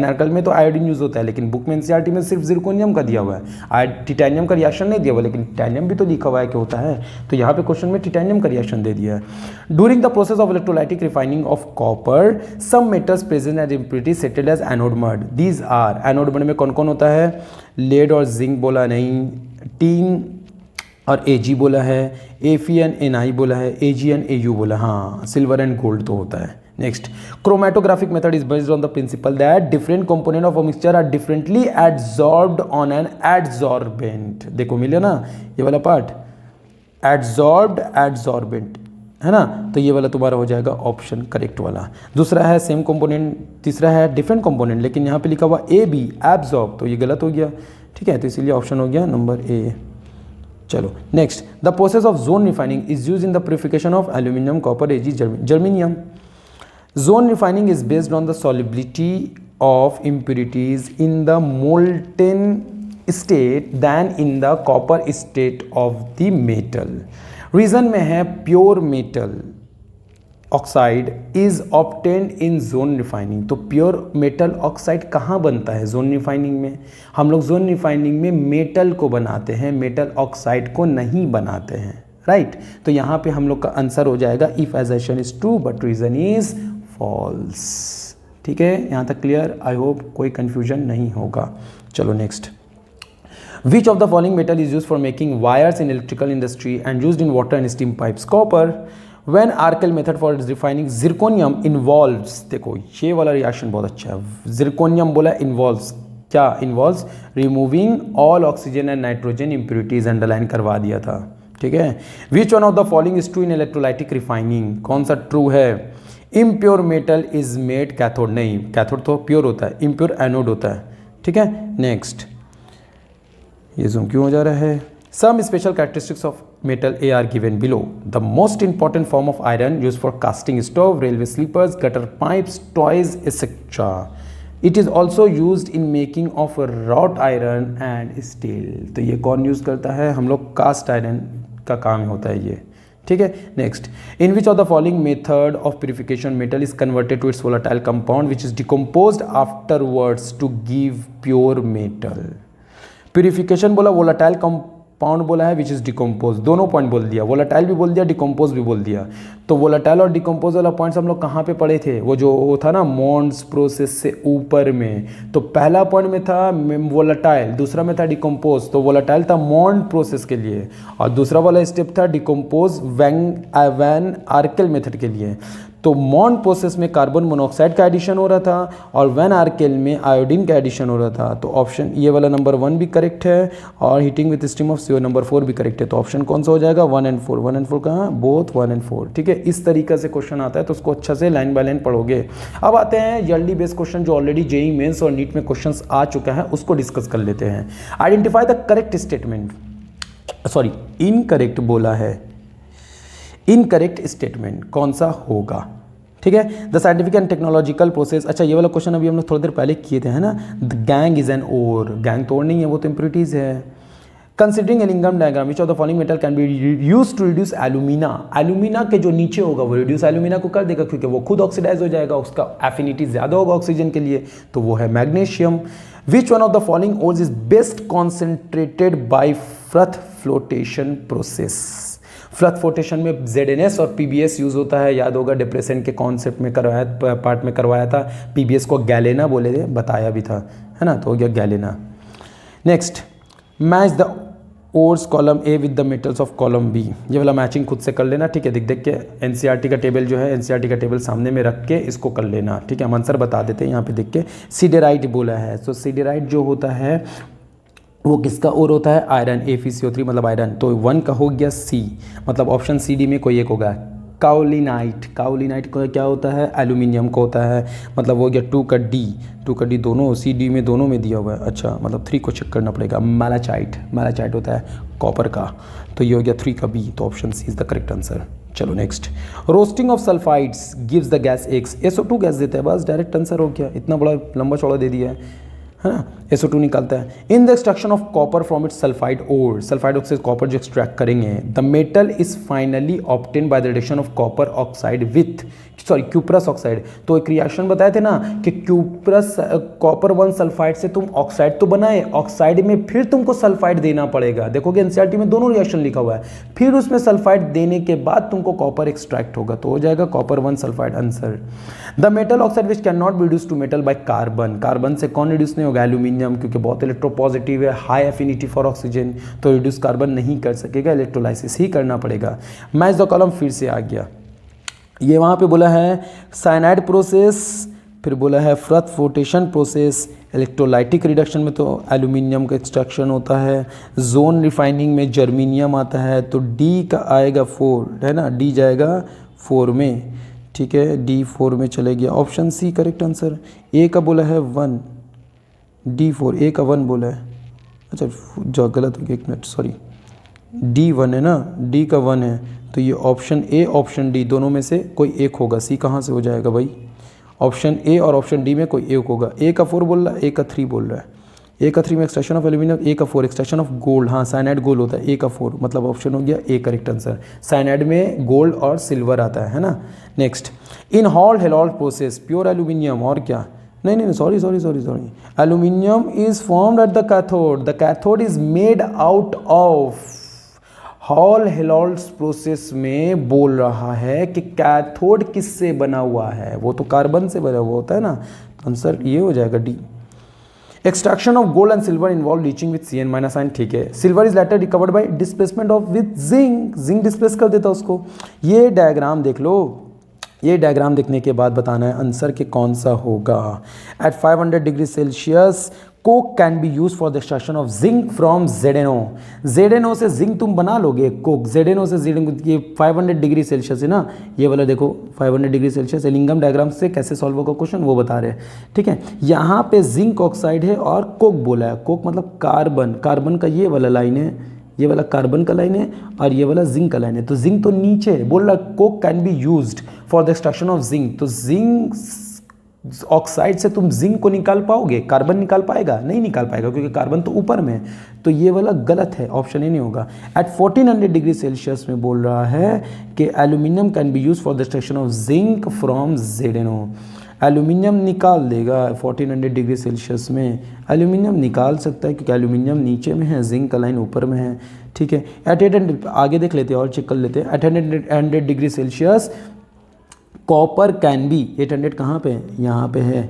आर्कल में तो आयोडीन यूज होता है, लेकिन बुक में एनसीईआरटी में सिर्फ जिरकोनियम का दिया हुआ है, टिटेनियम का रिएक्शन नहीं दिया हुआ, लेकिन टिटेनियम भी तो लिखा हुआ है कि होता है, तो यहाँ पे क्वेश्चन में टिटेनियम का रिएक्शन दे दिया है। During the process of electrolytic refining of copper some metals present as impurities settled as anode mud, these are, anode mud में कौन कौन होता है, लेड और जिंक बोला नहीं, टीन और Ag बोला है, FeN, Ni बोला है, Ag and Au बोला, हाँ सिल्वर एंड गोल्ड तो होता है। Next, chromatographic method is based on the principle that different component of a mixture are differently adsorbed on an adsorbent, देखो मिले ना ये वाला पार्ट, एडजॉर्ब्ड एडजॉर्बेंट है ना, तो ये वाला तुम्हारा हो जाएगा ऑप्शन करेक्ट वाला। दूसरा है सेम कंपोनेंट, तीसरा है डिफरेंट कंपोनेंट, लेकिन यहाँ पे लिखा हुआ AB एब्जॉर्ब, तो ये गलत हो गया, ठीक है, तो इसीलिए ऑप्शन हो गया नंबर ए। चलो next, the process of zone refining is use in the purification of aluminium, copper, Ag, germanium. Zone refining is based on the solubility of impurities in the molten state than in the copper state of the metal. Reason में है pure metal oxide is obtained in zone refining, तो pure metal oxide कहाँ बनता है, zone refining में। हम लोग zone refining में मेटल को बनाते हैं, मेटल ऑक्साइड को नहीं बनाते हैं, राइट। तो यहाँ पे हम लोग का आंसर हो जाएगा if assertion is true but reason is false. ठीक है, यहाँ तक क्लियर, आई होप कोई कंफ्यूजन नहीं होगा। चलो next, Which of the following metal is used for making wires in electrical industry and used in water and steam pipes? Copper. When Arkel method for refining zirconium involves, देखो ये वाला reaction बहुत अच्छा है, zirconium बोला involves, क्या involves? Removing all oxygen and nitrogen impurities, underline करवा दिया था, ठीक है। Which one of the following is true in electrolytic refining? कौन सा ट्रू है? Impure metal is made cathode, नहीं कैथोड तो प्योर होता है, impure एनोड होता है, ठीक है। नेक्स्ट, ये जूम क्यों हो जा रहा है? Some special characteristics of metal A are given below. The most important form of iron used for casting stove, railway sleepers, gutter pipes, toys, etc. It is also used in making of wrought iron and steel. तो ये कौन use करता है? हम लोग cast iron का काम होता है ये, ठीक है। Next, in which of the following method of purification metal is converted to its volatile compound which is decomposed afterwards to give pure metal? Purification बोला, वोलाटाइल कंपाउंड बोला है विच इज़ डिकम्पोज, दोनों पॉइंट बोल दिया, volatile भी बोल दिया, decompose भी बोल दिया। तो वोलाटाइल और डिकम्पोज वाला पॉइंट्स हम लोग कहाँ पे पढ़े थे? वो जो था ना मॉन्ड्स प्रोसेस से ऊपर में, तो पहला पॉइंट में था वोलाटाइल, दूसरा में था डिकम्पोज। तो वोलाटाइल था मॉन्ड प्रोसेस के लिए और दूसरा वाला स्टेप था डिकम्पोज वैन आर्केल मेथड के लिए। तो मॉन्ड प्रोसेस में कार्बन मोनोऑक्साइड का एडिशन हो रहा था और वैन आर्केल में आयोडीन का एडिशन हो रहा था। तो ऑप्शन ये वाला नंबर 1 भी करेक्ट है और heating with steam of CO number 4 भी करेक्ट है। तो ऑप्शन कौन सा हो जाएगा? 1 and 4। 1 and 4 कहाँ? Both 1 and 4। ठीक है, इस तरीके से क्वेश्चन आता है तो उसको अच्छा से लाइन बाय लाइन पढ़ोगे। अब आते हैं ईयरली बेस्ड क्वेश्चन जो ऑलरेडी जेईई मेंस और नीट में क्वेश्चन आ चुका है, उसको डिस्कस कर लेते हैं। Identify the correct statement, sorry incorrect बोला है, इनकरेक्ट स्टेटमेंट कौन सा होगा? ठीक है, the scientific and technological process, अच्छा ये वाला क्वेश्चन अभी हम लोग थोड़ी देर पहले किए थे, है ना। The gangue is an ore, gangue तो और नहीं है, वो तो इम्प्योरिटीज है। Considering Ellingham diagram, which of the following metal can be use to reduce alumina, alumina के जो नीचे होगा वो रिड्यूस एल्यूमिना को कर देगा क्योंकि वो खुद ऑक्सीडाइज हो जाएगा, उसका एफिनिटी ज्यादा होगा ऑक्सीजन के लिए, तो वो है magnesium. Which one of the following ores is best concentrated by froth flotation process, froth flotation में ZNS और PBS यूज़ होता है, याद होगा डिप्रेशन के कॉन्सेप्ट में करवाया, पार्ट में करवाया था। PBS को गैलेना बोले थे, बताया भी था, है ना, तो हो गया galena. Next, match the ores column A with the metals of column B, ये वाला मैचिंग खुद से कर लेना, ठीक है। देख के NCERT का टेबल जो है, NCERT का टेबल सामने में रख के इसको कर लेना, ठीक है। हम आंसर बता देते हैं यहाँ पे देख के। सिडेराइट बोला है, तो सिडेराइट जो होता है वो किसका और होता है? आयरन, AfCO3 मतलब आयरन, तो 1 का हो गया C, मतलब ऑप्शन CD में कोई एक होगा। काओलिनाइट, काओलिनाइट का क्या होता है? एल्यूमिनियम का होता है, मतलब वो हो गया 2 का D दोनों CD में दोनों में दिया हुआ है, अच्छा मतलब 3 को चेक करना पड़ेगा। मैलाचाइट, मैलाचाइट होता है कॉपर का, तो ये हो गया 3 का B, तो option C is the correct answer. चलो next, roasting of sulphides gives the gas X, SO2 gas देता है, बस डायरेक्ट आंसर हो गया, इतना बड़ा लंबा चौड़ा दे दिया है। है ना, SO2 निकालता है। In the extraction of copper from its sulphide ore, sulphide oxide से कॉपर जो एक्सट्रैक्ट करेंगे, the metal is finally obtain by the reduction of copper oxide with cuprous oxide. तो एक रिएक्शन बताए थे ना कि क्यूप्रस कॉपर 1 सल्फाइड से तुम ऑक्साइड तो बनाए, ऑक्साइड में फिर तुमको सल्फाइड देना पड़ेगा। देखोगे एनसीईआरटी में दोनों रिएक्शन लिखा हुआ है, फिर उसमें सल्फाइड देने के बाद तुमको कॉपर एक्सट्रैक्ट होगा, तो हो जाएगा copper 1 sulphide answer. The metal oxide which can not be reduce to metal by carbon, carbon से कौन रिड्यूस नहीं होगा, एल्यूमिनियम, क्योंकि बहुत इलेक्ट्रोपॉजिटिव है, हाई एफिनिटी फॉर ऑक्सीजन, तो रिड्यूस कार्बन नहीं कर सकेगा, इलेक्ट्रोलाइसिस ही करना पड़ेगा। मैच द कॉलम फिर से आ गया, ये वहाँ पे बोला है साइनाइड प्रोसेस, फिर बोला है फ्रस्फोर्टेशन प्रोसेस, इलेक्ट्रोलाइटिक रिडक्शन में तो एल्यूमिनियम का एक्सट्रैक्शन होता है, जोन रिफाइनिंग में जर्मीनियम आता है, तो डी का आएगा 4, है ना, डी जाएगा 4 में, ठीक है, डी 4 में चले गया। Option C correct answer. A का बोला है 1, डी 4, ए का 1 बोला है, अच्छा जो गलत हो गया, 1 मिनट सॉरी, डी 1 है ना, डी का 1 है, तो ये ऑप्शन ए ऑप्शन डी दोनों में से कोई एक होगा। सी कहाँ से हो जाएगा भाई, ऑप्शन ए और ऑप्शन डी में कोई एक होगा। ए का 4 बोल रहा है, ए का 3 बोल रहा है। ए का 3 में एक्सट्रैक्शन ऑफ एल्यूमिनियम, ए का 4 एक्सट्रैक्शन ऑफ गोल्ड, हाँ साइनाइड गोल्ड होता है, ए का 4 मतलब ऑप्शन हो गया ए करेक्ट आंसर। साइनाइड में गोल्ड और सिल्वर आता है ना। Next, in Hall Heroult process pure aluminium और क्या, नहीं sorry aluminium is formed at the cathode is made out of, Hall Heroult's process में बोल रहा है कि कैथोड किससे बना हुआ है, वो तो कार्बन से बना हुआ होता है ना, तो आंसर ये हो जाएगा D. Extraction of gold and silver involve leaching with CN-, ठीक है। Silver is later recovered by displacement of with zinc, zinc displace कर देता उसको। ये डायग्राम देख लो, ये डायग्राम देखने के बाद बताना है आंसर के कौन सा होगा। At 500 degree Celsius coke can be use for the extraction of zinc from ZNO, ZNO से जिंक तुम बना लोगे कोक, ZNO से जिंक, ये 500 डिग्री सेल्सियस है ना, ये वाला देखो 500 डिग्री सेल्सियस, एलिंगम डायग्राम से कैसे सॉल्व होगा क्वेश्चन वो बता रहे हैं, ठीक है। यहाँ पे जिंक ऑक्साइड है और कोक बोला है, कोक मतलब कार्बन, कार्बन का ये वाला लाइन है, ये वाला कार्बन का लाइन है और ये वाला जिंक का लाइन है, तो जिंक तो नीचे बोल रहा है Coke can be used for the extraction of zinc, तो जिंक ऑक्साइड से तुम जिंक को निकाल पाओगे, कार्बन निकाल पाएगा, नहीं निकाल पाएगा क्योंकि कार्बन तो ऊपर में है, तो ये वाला गलत है, ऑप्शन ही नहीं होगा। एट 1400 डिग्री सेल्सियस में बोल रहा है कि aluminium can be use for the extraction of zinc from ZNO, aluminium निकाल देगा 1400 डिग्री सेल्सियस में, एल्यूमिनियम निकाल सकता है क्योंकि एल्यूमिनियम नीचे में है, जिंक का लाइन ऊपर में है, ठीक है। एट 800 आगे देख लेते हैं और चेक कर लेते हैं। At 800 degree Celsius copper can be, 800 कहाँ पे है, यहाँ पे है,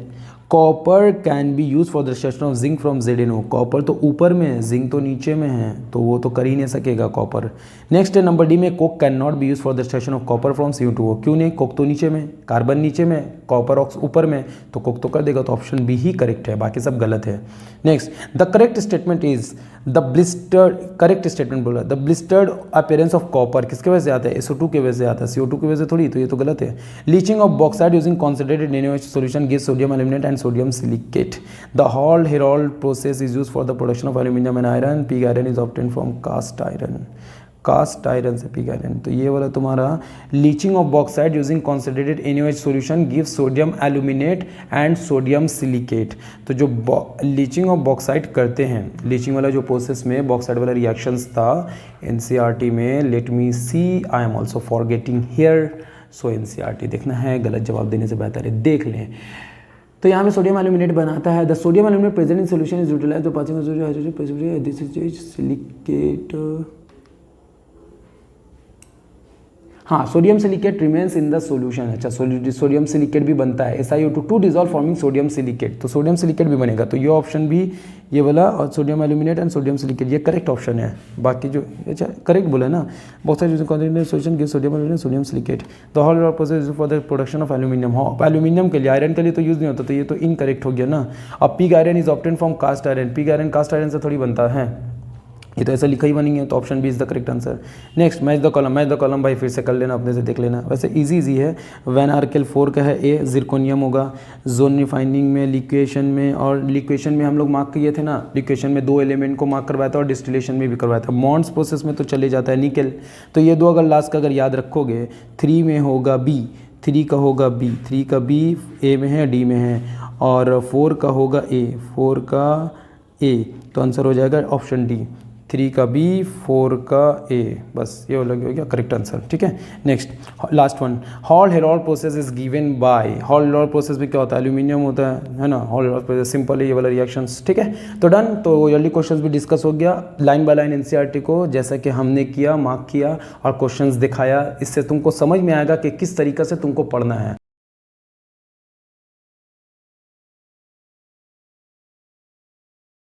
copper can be use for the extraction of zinc from ZNO, copper तो ऊपर में है, जिंक तो नीचे में है, तो वो तो कर ही नहीं सकेगा कॉपर। नेक्स्ट है नंबर डी में, Coke can not B use for the extraction of copper from CO2, क्यों नहीं, कोक तो नीचे में, कार्बन नीचे में, कॉपर ऑक्स ऊपर में, तो कोक तो कर देगा, तो ऑप्शन बी ही करेक्ट है, बाकी सब गलत है। Next, the correct statement is the blistered, correct statement बोला, the blistered appearance of copper किसके वजह से आता है, SO2 के वजह से आता है, CO2 की वजह से थोड़ी, तो ये तो गलत है। Leaching of bauxite using concentrated NaOH solution gives sodium aluminate and sodium silicate, the Hall Heroult process is used for the production of aluminium and iron, pig iron is obtained from cast iron, cast iron से pig iron, तो ये वाला तुम्हारा leaching of bauxite using concentrated NaOH solution gives sodium aluminate and sodium silicate, तो जो leaching of bauxite करते हैं, leaching वाला जो प्रोसेस में बॉक्साइड वाला रिएक्शंस था NCERT में, let me see, I am also forgetting here, so NCERT देखना है, गलत जवाब देने से बेहतर है देख लें। तो यहाँ पे सोडियम एल्यूमिनेट बनाता है, the sodium aluminate present in solution is utilised to passing sodium this is silicate, हाँ sodium silicate remains in the solution, अच्छा सोडियम सिलिकेट भी बनता है, SiO2 dissolve forming sodium silicate, तो सोडियम सिलिकेट भी बनेगा, तो ये ऑप्शन भी ये वाला और sodium aluminate and sodium silicate ये करेक्ट ऑप्शन है। बाकी जो अच्छा करेक्ट बोला ना, bauxite using concentrated solution gives sodium aluminate sodium silicate, the whole process used for the production of aluminium, हाँ एल्यूमिनियम के लिए, आयरन के लिए तो यूज़ नहीं होता, तो ये तो इनकरेक्ट हो गया ना। अब pig iron is obtained from cast iron, pig iron cast iron से थोड़ी बनता है, ये तो ऐसा लिखा ही बनी है, तो option B is the correct answer. Next, match the column, match the column भाई फिर से कर लेना, अपने से देख लेना, वैसे इजी है। वैन आर्केल 4 का है ए, जिरकोनियम होगा, जोन रिफाइनिंग में, लिक्वेशन में, और लिक्वेशन में हम लोग मार्क किए थे ना, लिक्वेशन में 2 एलिमेंट को मार्क करवाया था और डिस्टिलेशन में भी करवाया था। मॉन्ड्स प्रोसेस में तो चले जाता है निकेल, तो ये 2 अगर लास्ट का अगर याद रखोगे, 3 में होगा बी, 3 का होगा बी, 3 का बी ए में है डी में है, और 4 का होगा ए, 4 का ए, तो आंसर हो जाएगा ऑप्शन डी, 3 का बी, 4 का ए, बस ये वाला हो गया करेक्ट आंसर। ठीक है, next last one, hall Heroult process is given by, hall Heroult process में क्या होता है, एल्यूमिनियम होता है ना, हॉल हेरोल्ड प्रोसेस सिंपल है ये वाला रिएक्शंस। ठीक है, तो डन, तो अर्ली क्वेश्चंस भी डिस्कस हो गया लाइन बाय लाइन एनसीईआरटी को जैसा कि हमने किया, मार्क किया और क्वेश्चंस दिखाया, इससे तुमको समझ में आएगा कि किस तरीके से तुमको पढ़ना है।